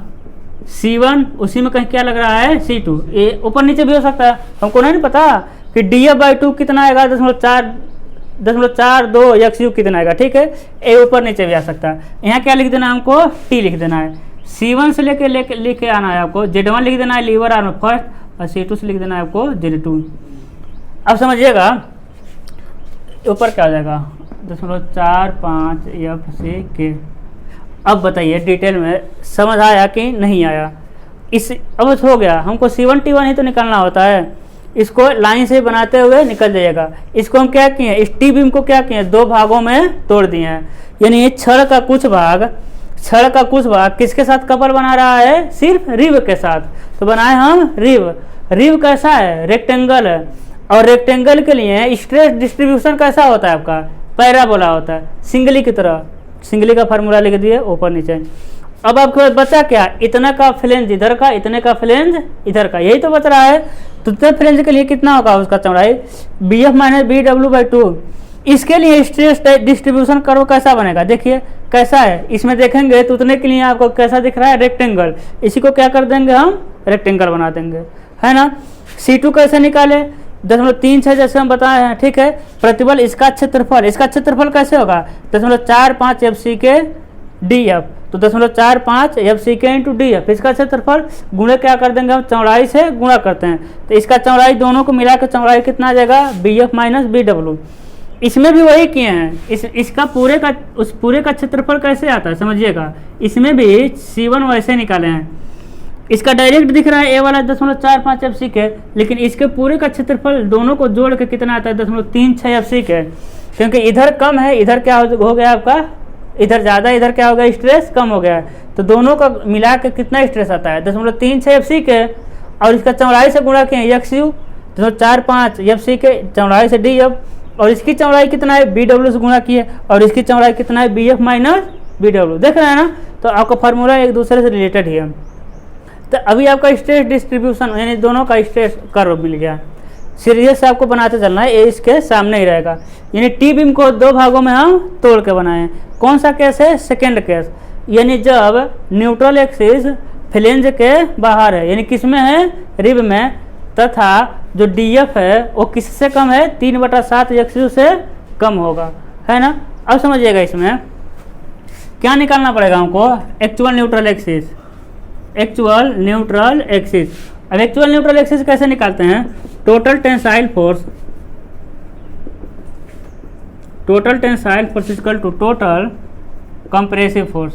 C1, उसी में कहीं क्या लग रहा है C2, ये ऊपर नीचे भी हो सकता है, हमको नहीं पता कि DF/2 कितना आएगा, 0.42 XU कितना आएगा, ठीक है। ए ऊपर नीचे भी आ सकता है। यहाँ क्या लिख देना है हमको, T लिख देना है। C1 से लेके आना है आपको, Z1 लिख देना है लीवर आर्म फर्स्ट, और C2 से लिख देना है आपको Z2। अब समझिएगा ऊपर क्या हो जाएगा, 0.45 एफ सी के। अब बताइए डिटेल में समझ आया कि नहीं आया? इस अब हो गया, हमको C1 T1 ही तो निकालना होता है, इसको लाइन से बनाते हुए निकल जाइएगा। इसको हम क्या किए, इस टी बीम को क्या किए, दो भागों में तोड़ दिए हैं। यानी छड़ का कुछ भाग किसके साथ कपल बना रहा है, सिर्फ रिब के साथ। तो बनाए हम रिब कैसा है, रेक्टेंगल है, और रेक्टेंगल के लिए स्ट्रेस डिस्ट्रीब्यूशन कैसा होता है आपका, पैराबोला होता है, सिंगली की तरह। सिंगली का फार्मूला लिख दिए ऊपर नीचे। अब आपके पास बचा क्या, इतना का फ्लेंज इधर का, इतने का फ्लेंज इधर का, यही तो बच रहा है। तो इतने फ्लेंज के लिए कितना होगा उसका चौड़ाई, BF - BW/2। इसके लिए स्ट्रेस डिस्ट्रीब्यूशन कर्व कैसा बनेगा, देखिए कैसा है, इसमें देखेंगे तो उतने के लिए आपको कैसा दिख रहा है, रेक्टेंगल। इसी को क्या कर देंगे हम, रेक्टेंगल बना देंगे, है ना। C2 कैसे निकाले, 0.36 जैसे हम बताए हैं, ठीक है। प्रतिबल इसका क्षेत्रफल कैसे होगा, 0.45 FC के DF, तो 0.45 FC के इंटू DF, इसका क्षेत्रफल गुणे क्या कर देंगे हम, चौड़ाई से गुणा करते हैं, तो इसका चौड़ाई दोनों को मिला के चौड़ाई कितना आ जाएगा, BF - BW। इसमें भी वही किए हैं, इसका पूरे का क्षेत्रफल कैसे आता है समझिएगा, इसमें भी C1 वैसे निकाले हैं। इसका डायरेक्ट दिख रहा है ए वाला 0.45 FC के, लेकिन इसके पूरे का क्षेत्रफल दोनों को जोड़ के कितना आता है, 0.36 FC के। क्योंकि इधर कम है, इधर क्या हो गया आपका, इधर ज़्यादा, इधर क्या हो गया, स्ट्रेस कम हो गया है, तो दोनों का मिला के कितना स्ट्रेस आता है, 0.36 FC के। और इसका चौड़ाई से गुणा किए XU, 0.45 FC के चौड़ाई से DF, और इसकी चौड़ाई कितना है, BW से गुणा किए, और इसकी चौड़ाई कितना है, BF - BW। देख रहे हैं ना, तो आपका फार्मूला एक दूसरे से रिलेटेड ही है। तो अभी आपका स्ट्रेस डिस्ट्रीब्यूशन यानी दोनों का स्ट्रेस कर्व मिल गया। सीरीज से आपको बनाते चलना है, ये इसके सामने ही रहेगा। यानी टी बीम को दो भागों में हम तोड़ के बनाए। कौन सा केस है, सेकेंड केस, यानी जब न्यूट्रल एक्सिस फ्लेंज के बाहर है, यानी किस में है, रिब में, तथा जो DF है वो किससे कम है, 3/7 XU से कम होगा, है ना। अब समझिएगा इसमें क्या निकालना पड़ेगा हमको, एक्चुअल न्यूट्रल एक्सिस। अब एक्चुअल न्यूट्रल एक्सिस कैसे निकालते हैं, total tensile force equal to total compressive force,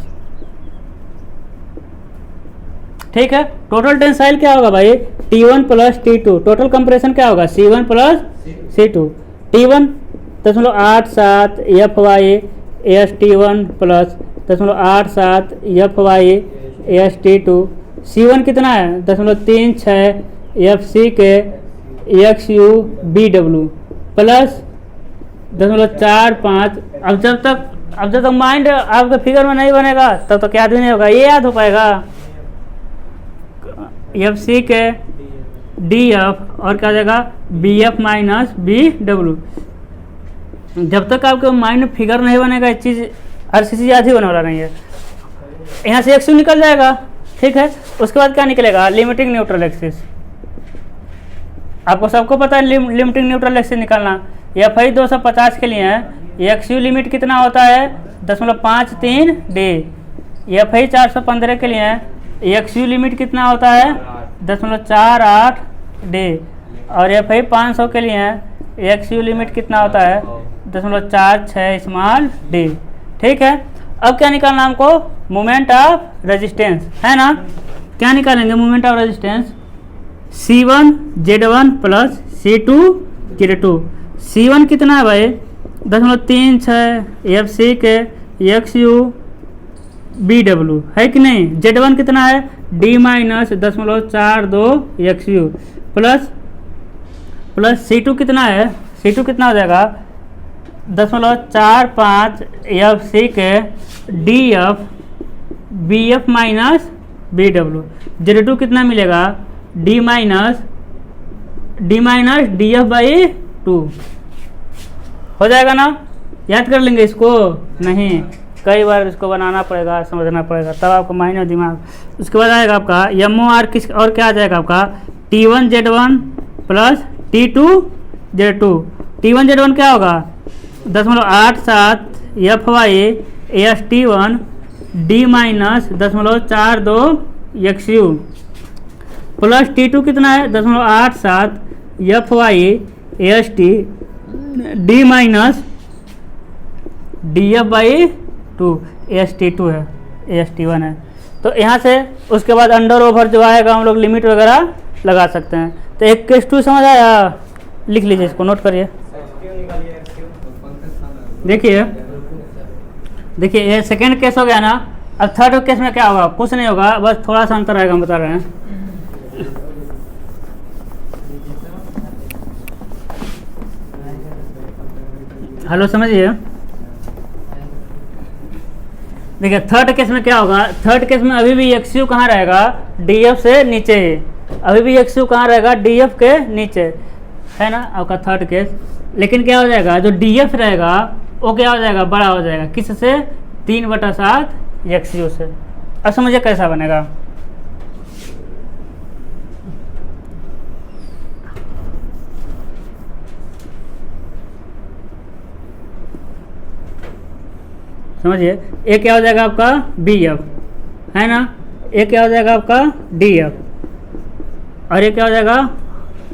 ठीक है। टोटल टेंसाइल क्या होगा भाई, T1 + T2, टोटल कंप्रेशन क्या होगा, C1 + C2। T1 0.87 FY AST1 plus 0.87 FY AST2। C1 कितना है, 0.36 FC के XU BW प्लस 0.45। अब जब तक माइंड आपके फिगर में नहीं बनेगा तब तक याद भी नहीं होगा, ये याद हो पाएगा, FC के DF और क्या जाएगा, BF - BW। जब तक आपके माइंड में फिगर नहीं बनेगा, एक चीज़ हर चीज़ याद ही होने वाला नहीं है। यहाँ से XU निकल जाएगा, ठीक है। उसके बाद क्या निकलेगा, लिमिटिंग न्यूट्रल एक्सिस। आपको सबको पता है लिमिटिंग न्यूट्रल एक्सिस निकालना। FI 250 के लिए है, XU लिमिट कितना होता है, 0.53 D। FI 415 के लिए है, XU लिमिट कितना होता है, 0.48 D। और FI 500 के लिए है, XU लिमिट कितना होता है, 0.46 स्मॉल d, ठीक है। अब क्या निकालना हमको, मोमेंट ऑफ रेजिस्टेंस, है ना। क्या निकालेंगे, moment of resistance, C1 Z1 plus C2 Z2। C1 कितना है भाई, 0.36 FC के XU BW, है कि नहीं। Z1 कितना है, D - 0.42 XU प्लस C2 कितना है, C2 कितना हो जाएगा, 0.45 FC के DF BF - BW। Z2 कितना मिलेगा, D - DF/2 हो जाएगा ना। याद कर लेंगे इसको, नहीं कई बार इसको बनाना पड़ेगा, समझना पड़ेगा, तब आपको माइंड और दिमाग। उसके बाद आएगा आपका MOR किस और क्या आ जाएगा आपका, T1 Z1 plus T2 Z2। T1 Z1 क्या होगा, 0.87 FY AST1 D - 0.42 XU plus T2 कितना है, 0.87 FY AST D - D F by 2, AST2 है, AST1 है। तो यहाँ से उसके बाद अंडर ओवर जो आएगा हम लोग लिमिट वगैरह लगा सकते हैं। तो 1:2 समझ आया, लिख लीजिए इसको, नोट करिए। देखिए देखिए ये सेकेंड केस हो गया ना। अब थर्ड केस में क्या होगा, कुछ नहीं होगा, बस थोड़ा सा अंतर आएगा, हम बता रहे हैं। हेलो समझिए, देखिए थर्ड केस में क्या होगा। थर्ड केस में अभी भी एक्स यू कहाँ रहेगा, DF से नीचे ही, अभी भी एक्स यू कहाँ रहेगा, DF के नीचे, है ना आपका थर्ड केस। लेकिन क्या हो जाएगा, जो DF रहेगा वो क्या हो जाएगा, बड़ा हो जाएगा, किससे, 3/7 एक्स यू से। अब समझिए कैसा बनेगा। समझिए, ये क्या हो जाएगा आपका BF, है ना, ये क्या हो जाएगा आपका DF, और ये क्या हो जाएगा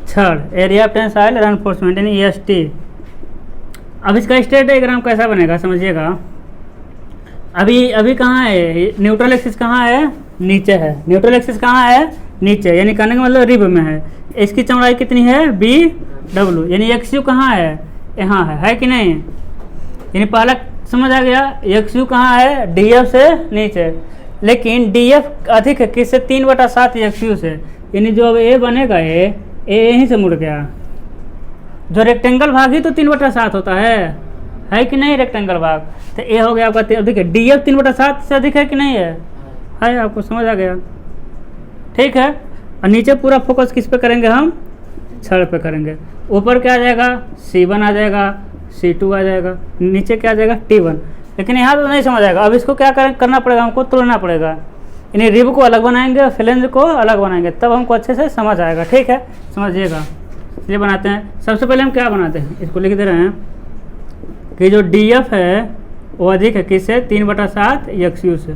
third area of tensile reinforcement यानी EST। अब इसका स्टेट डायग्राम कैसा बनेगा समझिएगा। अभी कहाँ है, न्यूट्रल एक्सिस कहाँ है, नीचे है, न्यूट्रल एक्सिस कहाँ है, नीचे, यानी कहने का मतलब रिब में है। इसकी चौड़ाई कितनी है, BW, यानी एक्स यू कहाँ है, यहाँ है कि नहीं। यानी पहला समझ आ गया, एक्स यू कहाँ है, DF से नीचे, लेकिन DF अधिक है किससे, 3/7 एक्स यू से। यानी जो अब ए बनेगा, ए यहीं से मुड़ गया। जो रेक्टेंगल भाग ही तो 3/7 होता है कि नहीं रेक्टेंगल भाग। तो ए हो गया आपका, देखिए DF 3/7 से अधिक है कि नहीं है, आपको समझ आ गया, ठीक है। और नीचे पूरा फोकस किस पे करेंगे हम, छड़ पे करेंगे। ऊपर क्या आ जाएगा, C1 आ जाएगा, C2 आ जाएगा, नीचे क्या आ जाएगा, T1। लेकिन यहाँ तो नहीं समझ आएगा। अब इसको क्या करना पड़ेगा, हमको तोड़ना पड़ेगा, यानी रिब को अलग बनाएंगे और फ्लेंज को अलग बनाएंगे, तब हमको अच्छे से समझ आएगा, ठीक है। समझिएगा, ये बनाते हैं। सबसे पहले हम क्या बनाते हैं, इसको लिख दे रहे हैं कि जो DF है वो अधिक है किससे, 3/7 एक्स यू से।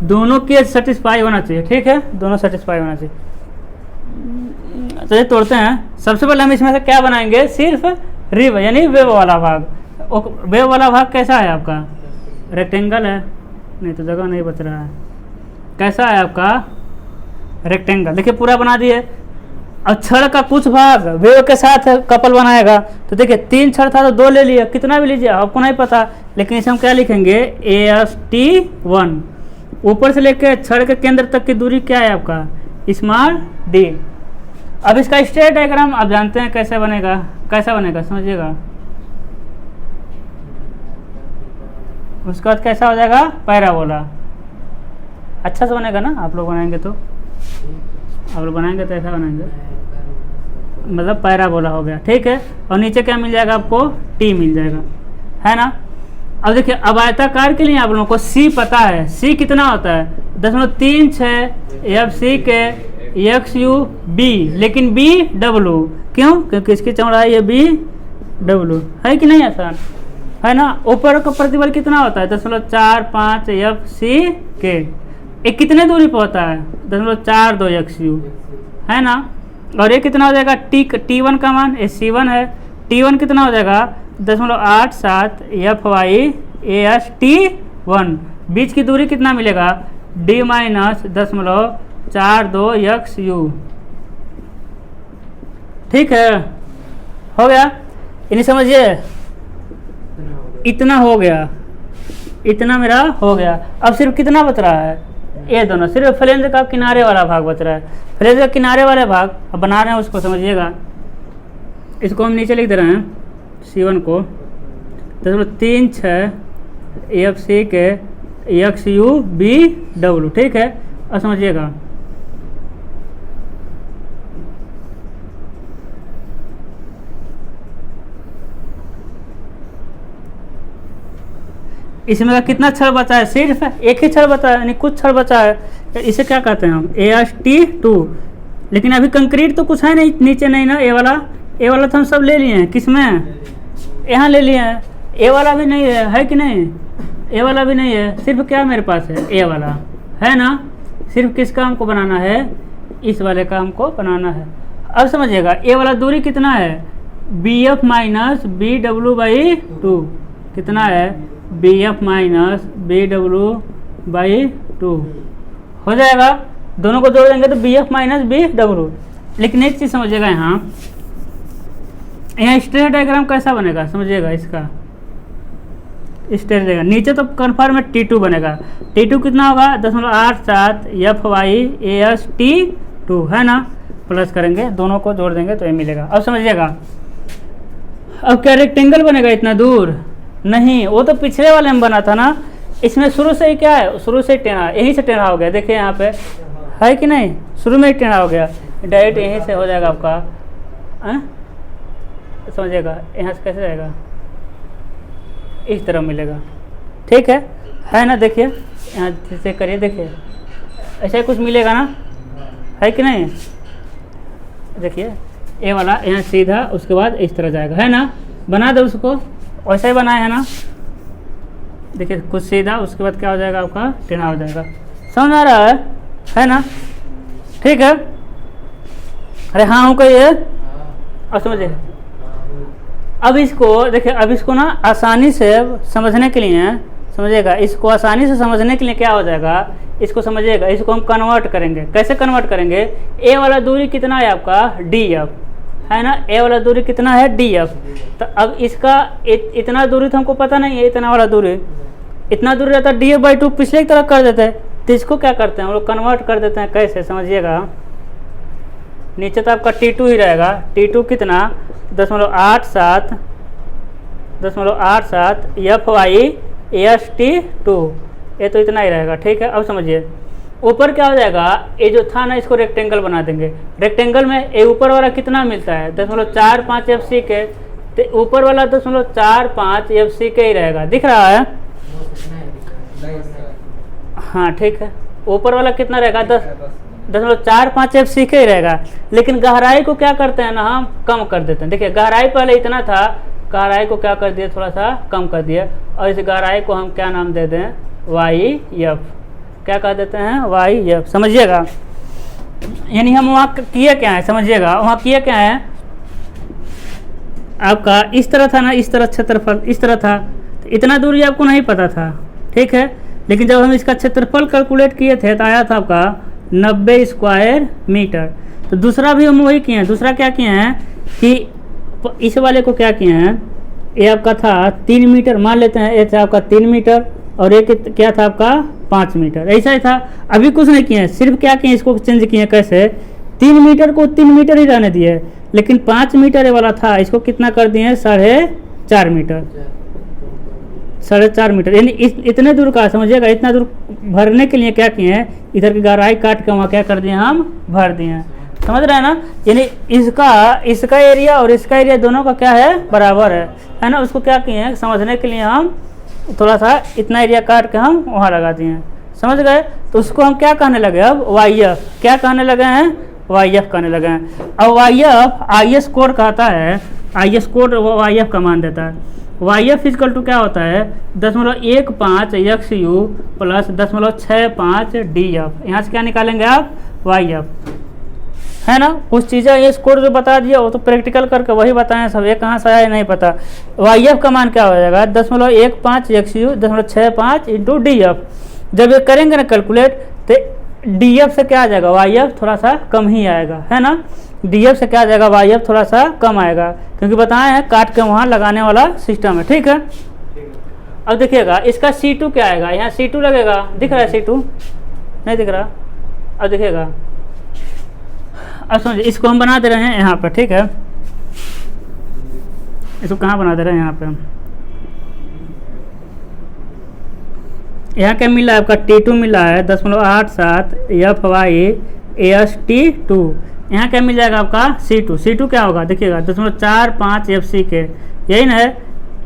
दोनों के सेटिस्फाई होना चाहिए, ठीक है, दोनों सेटिस्फाई होना चाहिए। तो ये तोड़ते हैं। सबसे पहले हम इसमें से क्या बनाएंगे, सिर्फ रिब यानी वेव वाला भाग। वेव वाला भाग कैसा है आपका, रेक्टेंगल है, नहीं तो जगह नहीं बच रहा है, कैसा है आपका रेक्टेंगल। देखिए पूरा बना दिए। अब छड़ का कुछ भाग वेव के साथ कपल बनाएगा। तो देखिए 3 छड़ था तो 2 ले लिया, कितना भी लीजिए आपको नहीं पता, लेकिन इसे हम क्या लिखेंगे, AST1। ऊपर से लेकर छड़ के केंद्र तक की दूरी क्या है आपका, स्मॉल d। अब इसका स्ट्रेट डायग्राम आप जानते हैं कैसे बनेगा, कैसा बनेगा समझिएगा। उसके बाद कैसा हो जाएगा, पैराबोला। अच्छा से बनेगा ना, आप लोग बनाएंगे तो, आप लोग बनाएंगे तो ऐसा बनाएंगे, मतलब पैराबोला हो गया, ठीक है। और नीचे क्या मिल जाएगा आपको, T मिल जाएगा, है ना। अब देखिए, अब आयताकार के लिए आप लोगों को C पता है, C कितना होता है, 0.36 FC के XUB, लेकिन BW क्यों, क्योंकि इसकी चौड़ाई है BW, है कि नहीं, आसान है ना। ऊपर का प्रतिबल कितना होता है, 0.45 FC के, एक कितने दूरी पर होता है, 0.42 XU, है ना। और ये कितना हो जाएगा, T1 का मान, C1 है, T1 कितना हो जाएगा, 0.87 FY AST1। बीच की दूरी कितना मिलेगा, D-0.42 XU, ठीक है, हो गया। इन्हें समझिए, इतना हो गया, इतना मेरा हो गया। अब सिर्फ कितना बच रहा है, ये दोनों, सिर्फ फ्लेंज का किनारे वाला भाग बच रहा है। फ्लेंज का किनारे वाले भाग अब बना रहे हैं, उसको समझिएगा। इसको हम नीचे लिख दे रहे हैं, C1 को 0.36 FC के XUBW, ठीक है। अब समझिएगा, इसमें का कितना छड़ बचा है, सिर्फ एक ही छड़ बचा है, यानी कुछ छड़ बचा है, इसे क्या कहते हैं हम, AST2। लेकिन अभी कंक्रीट तो कुछ है नहीं, नीचे नहीं ना, ए वाला तो हम सब ले लिए हैं, किसमें, यहाँ ले लिए हैं। ए वाला भी नहीं है कि नहीं, ए वाला भी नहीं है, सिर्फ क्या मेरे पास है, ए वाला, है ना। सिर्फ किस काम को बनाना है, इस वाले काम को बनाना है। अब समझिएगा, ए वाला दूरी कितना है, BF - BW/2, कितना है B F minus B W by 2 हो जाएगा। दोनों को जोड़ देंगे तो B F minus B W. लेकिन एक चीज़ समझिएगा, यहाँ स्ट्रेट डायग्राम कैसा बनेगा समझिएगा। इसका स्ट्रेट डायग्राम नीचे तो कन्फर्म है T2 बनेगा। T2 कितना होगा 0.87 F Y A S T 2 है ना, प्लस करेंगे दोनों को जोड़ देंगे तो ये मिलेगा। अब समझिएगा, अब क्या रेक्टेंगल बनेगा इतना दूर? नहीं, वो तो पिछले वाले में बना था ना। इसमें शुरू से ही क्या है, शुरू से ही टेढ़ा, यहीं से टेढ़ा हो गया। देखिए यहाँ पे है कि नहीं, शुरू में ही टेढ़ा हो गया, डायरेक्ट यहीं से हो जाएगा आपका। समझिएगा यहाँ से कैसे जाएगा, इस तरह मिलेगा। ठीक है ना। देखिए यहाँ से करिए, देखिए ऐसा ही कुछ मिलेगा ना, है कि नहीं। देखिए ये वाला यहाँ सीधा, उसके बाद इस तरह जाएगा, है ना। बना दो उसको, वैसा ही बनाया है ना। देखिए कुछ सीधा, उसके बाद क्या हो जाएगा आपका, टेढ़ा हो जाएगा। समझ आ रहा है ना। ठीक है, अरे हाँ हूँ कहिए। अब समझिए, अब इसको देखिए, अब इसको ना आसानी से समझने के लिए, समझिएगा, इसको आसानी से समझने के लिए क्या हो जाएगा, इसको समझिएगा, इसको हम कन्वर्ट करेंगे। कैसे कन्वर्ट करेंगे, ए वाला दूरी कितना है आपका डी एफ, है ना। ए वाला दूरी कितना है डी एफ। तो अब इसका इतना दूरी तो हमको पता नहीं है, इतना वाला दूरी, इतना दूरी रहता है डी एफ बाई 2, पिछले की तरह कर देते हैं। तो इसको क्या करते हैं हम लोग, कन्वर्ट कर देते हैं। कैसे समझिएगा, नीचे तो आपका T2 ही रहेगा। T2 कितना 0.87 एफ वाई एस टी 2, ये तो इतना ही रहेगा। ठीक है, अब समझिए ऊपर क्या हो जाएगा, ये जो था ना इसको रेक्टेंगल बना देंगे। रेक्टेंगल में ये ऊपर वाला कितना मिलता है 0.45 एफ सी के, तो ऊपर वाला 0.45 एफ सी के ही रहेगा, दिख रहा है। हाँ ठीक है, ऊपर वाला कितना रहेगा 10.45 एफ सी के ही रहेगा। लेकिन गहराई को क्या करते हैं ना, हम कम कर देते हैं। देखिए गहराई पहले इतना था, गहराई को क्या कर दिया, थोड़ा सा कम कर दिया, और इस गहराई को हम क्या नाम दे दें, वाई एफ, क्या कह देते हैं, वाई एफ। समझिएगा, यानी हम वहाँ किए क्या है, समझिएगा वहाँ किए क्या है, आपका इस तरह था ना, इस तरह क्षेत्रफल इस तरह था, तो इतना दूरी आपको नहीं पता था। ठीक है, लेकिन जब हम इसका क्षेत्रफल कैलकुलेट किए थे तो आया था आपका 90 स्क्वायर मीटर। तो दूसरा भी हम वही किए हैं। दूसरा क्या किए हैं कि इस वाले को क्या किए हैं, ये आपका था 3 मीटर, मान लेते हैं ये था आपका 3 मीटर, और ये क्या था आपका 5 मीटर, ऐसा ही था। अभी कुछ नहीं किए हैं, सिर्फ क्या किए, इसको चेंज किए। कैसे, 3 मीटर को 3 मीटर ही रहने दिए, लेकिन 5 मीटर ये वाला था, इसको कितना कर दिए 4.5 मीटर, 4.5 मीटर, यानी इतने दूर का, समझिएगा इतना दूर भरने के लिए क्या किए हैं, इधर की गहराई काट के वहाँ क्या कर दिए, हम भर दिए हैं। समझ रहे हैं ना, यानी इसका एरिया और इसका एरिया दोनों का क्या है, बराबर है ना। उसको क्या किए हैं समझने के लिए, हम थोड़ा सा इतना एरिया काट के हम वहाँ लगा दिए हैं, समझ गए। तो उसको हम क्या कहने लगे, अब वाई एफ, क्या कहने लगे हैं, वाई एफ कहने लगे हैं। अब Y F I S code कहता है, I S code Y F का मान देता है। वाई एफ इजकल टू क्या होता है 0.15 x U plus 0.65 D F. यहाँ से क्या निकालेंगे आप, वाई एफ, है ना। कुछ चीज़ें ये कोड जो बता दिया वो तो प्रैक्टिकल करके वही बताएं सब, ये कहाँ से आया नहीं पता। वाई एफ का मान क्या हो जाएगा 0.15 x you 0.65 into D F. जब ये करेंगे ना कैलकुलेट, तो डी एफ से क्या आ जाएगा, वाई एफ थोड़ा सा कम ही आएगा, है ना। डी एफ से क्या आ जाएगा, वाई एफ थोड़ा सा कम आएगा, क्योंकि बताए हैं काट के वहाँ लगाने वाला सिस्टम है। ठीक है, अब देखिएगा इसका C2 क्या आएगा, यहाँ C2 लगेगा, दिख रहा है C2, नहीं दिख रहा। अब देखिएगा, अब समझिए इसको हम बना दे रहे हैं यहाँ पर। ठीक है, इसको कहाँ बना दे रहे हैं, यहाँ पे यहाँ क्या मिला है आपका T2 मिला है 0.87 एफ वाई एस टी 2। यहाँ क्या मिल जाएगा आपका C2 क्या होगा, देखिएगा 0.45 एफ सी के, यही ना है।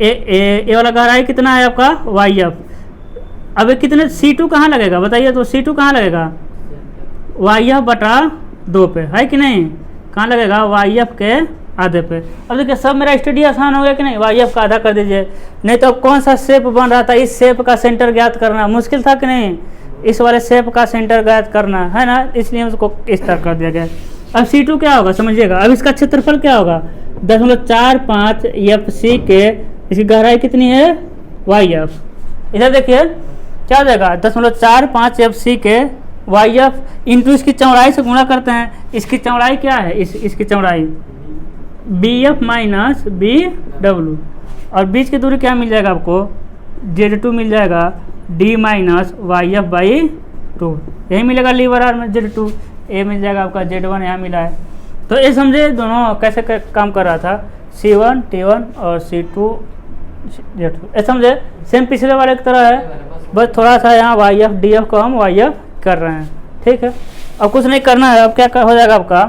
ए वाला गहराई कितना है आपका, वाई एफ। अब ये कितने C2 कहाँ लगेगा बताइए, तो C2 कहाँ लगेगा, वाई एफ बटा 2 पे, है कि नहीं। कहाँ लगेगा, वाई एफ के आधे पे। अब देखिए सब मेरा स्टडी आसान हो गया कि नहीं, वाई एफ का आधा कर दीजिए। नहीं तो कौन सा शेप बन रहा था, इस शेप का सेंटर ज्ञात करना मुश्किल था कि नहीं, इस वाले शेप का सेंटर ज्ञात करना, है ना, इसलिए उसको इस तरह कर दिया गया। अब C2 क्या होगा समझिएगा, अब इसका क्षेत्रफल क्या होगा 10.45 एफ सी के, इसकी गहराई कितनी है वाई एफ। इधर देखिए क्या हो जाएगा 10.45 F C K Y F into इसकी चौड़ाई से गुणा करते हैं। इसकी चौड़ाई क्या है, इसकी चौड़ाई B F minus B W, और बीच की दूरी क्या मिल जाएगा आपको, Z2 मिल जाएगा D minus Y F by 2, यही मिलेगा लीवर आर में Z2, ए मिल जाएगा आपका Z1 यहाँ मिला है। तो ये समझे दोनों कैसे काम कर रहा था, C1 T1 और C2 Z2, ये समझे सेम पिछले वाले की तरह है, बस थोड़ा सा यहाँ वाई एफ डी एफ को हम वाई एफ कर रहे हैं। ठीक है, अब कुछ नहीं करना है। अब क्या हो जाएगा आपका,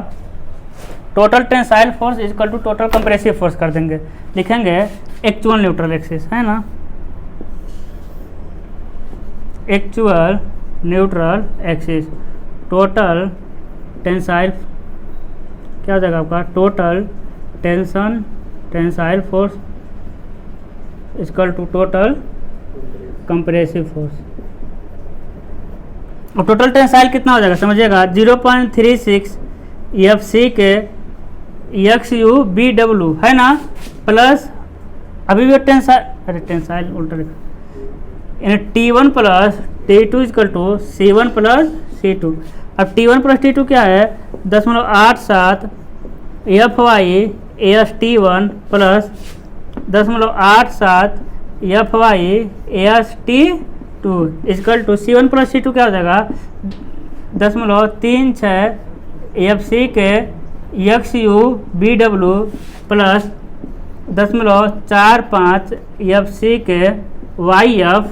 total tensile force equal to total compressive force कर देंगे, लिखेंगे एक्चुअल न्यूट्रल एक्सिस, है ना, actual neutral axis total tensile, क्या हो जाएगा आपका, total tensile force equal to total compressive force. और टोटल टेंसाइल कितना हो जाएगा समझिएगा, 0.36 F C K X U B W, है ना, प्लस अभी भी टेंसाइल उल्टा लिखा, यानी T1 plus T2 equal to C1 plus C2। अब T1 प्लस T2 क्या है, 10.87 F Y S T1 plus 10.87 F Y S T2 equal to C1 plus C2 क्या हो जाएगा, 10.36 F C K X U B W plus 10.45 F C K Y F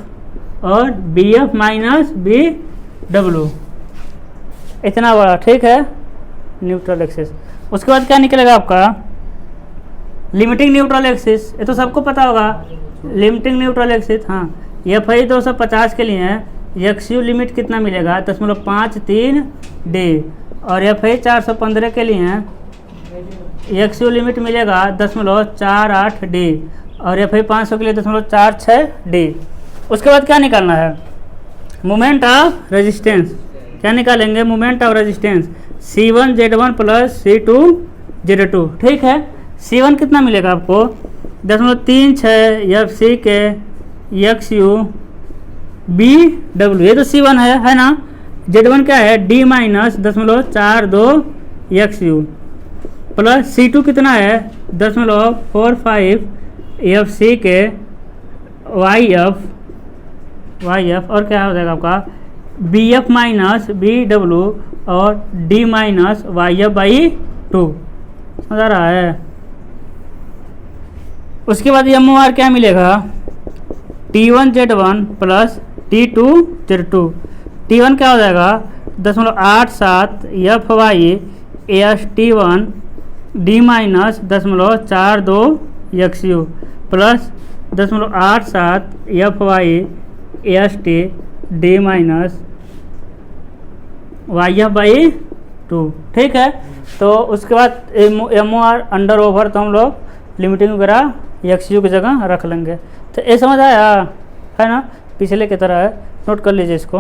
और B F minus B W, इतना बड़ा। ठीक है, neutral axis. उसके बाद क्या निकलेगा आपका, लिमिटिंग न्यूट्रल एक्सिस, ये तो सबको पता होगा, लिमिटिंग न्यूट्रल एक्सिस। हाँ, एफ आई 250 के लिए है, एक्स यू लिमिट कितना मिलेगा 10.53 डी, और एफ आई 415 के लिए है, एक्स यू लिमिट मिलेगा 10.48 डी, और एफ आई 500 के लिए 10.46 डी। उसके बाद क्या निकालना है, मोमेंट ऑफ रेजिस्टेंस, क्या निकालेंगे, moment of resistance C1 Z1 plus C2 Z2। ठीक है, C1 कितना मिलेगा आपको, 10.36 F C K X U B W, ये तो C1 है ना, Z1 क्या है, D minus 10.42 X U plus C2 कितना है 10.45 F C K Y F और क्या हो जाएगा आपका B F minus B W और D minus Y F by 2, समझ आ रहा है। उसके बाद एम ओ आर क्या मिलेगा, T1 Z1 plus T2 Z2, T1 क्या हो जाएगा 10.87 F Y S T1 D minus 10.42 X U plus 10.87 F Y S T D minus Y F by 2। ठीक है, तो उसके बाद M O R under over तो हम लोग लिमिटिंग वगैरह एक्स यू की जगह रख लेंगे। तो ये समझ आया है ना, पिछले की तरह है, नोट कर लीजिए इसको।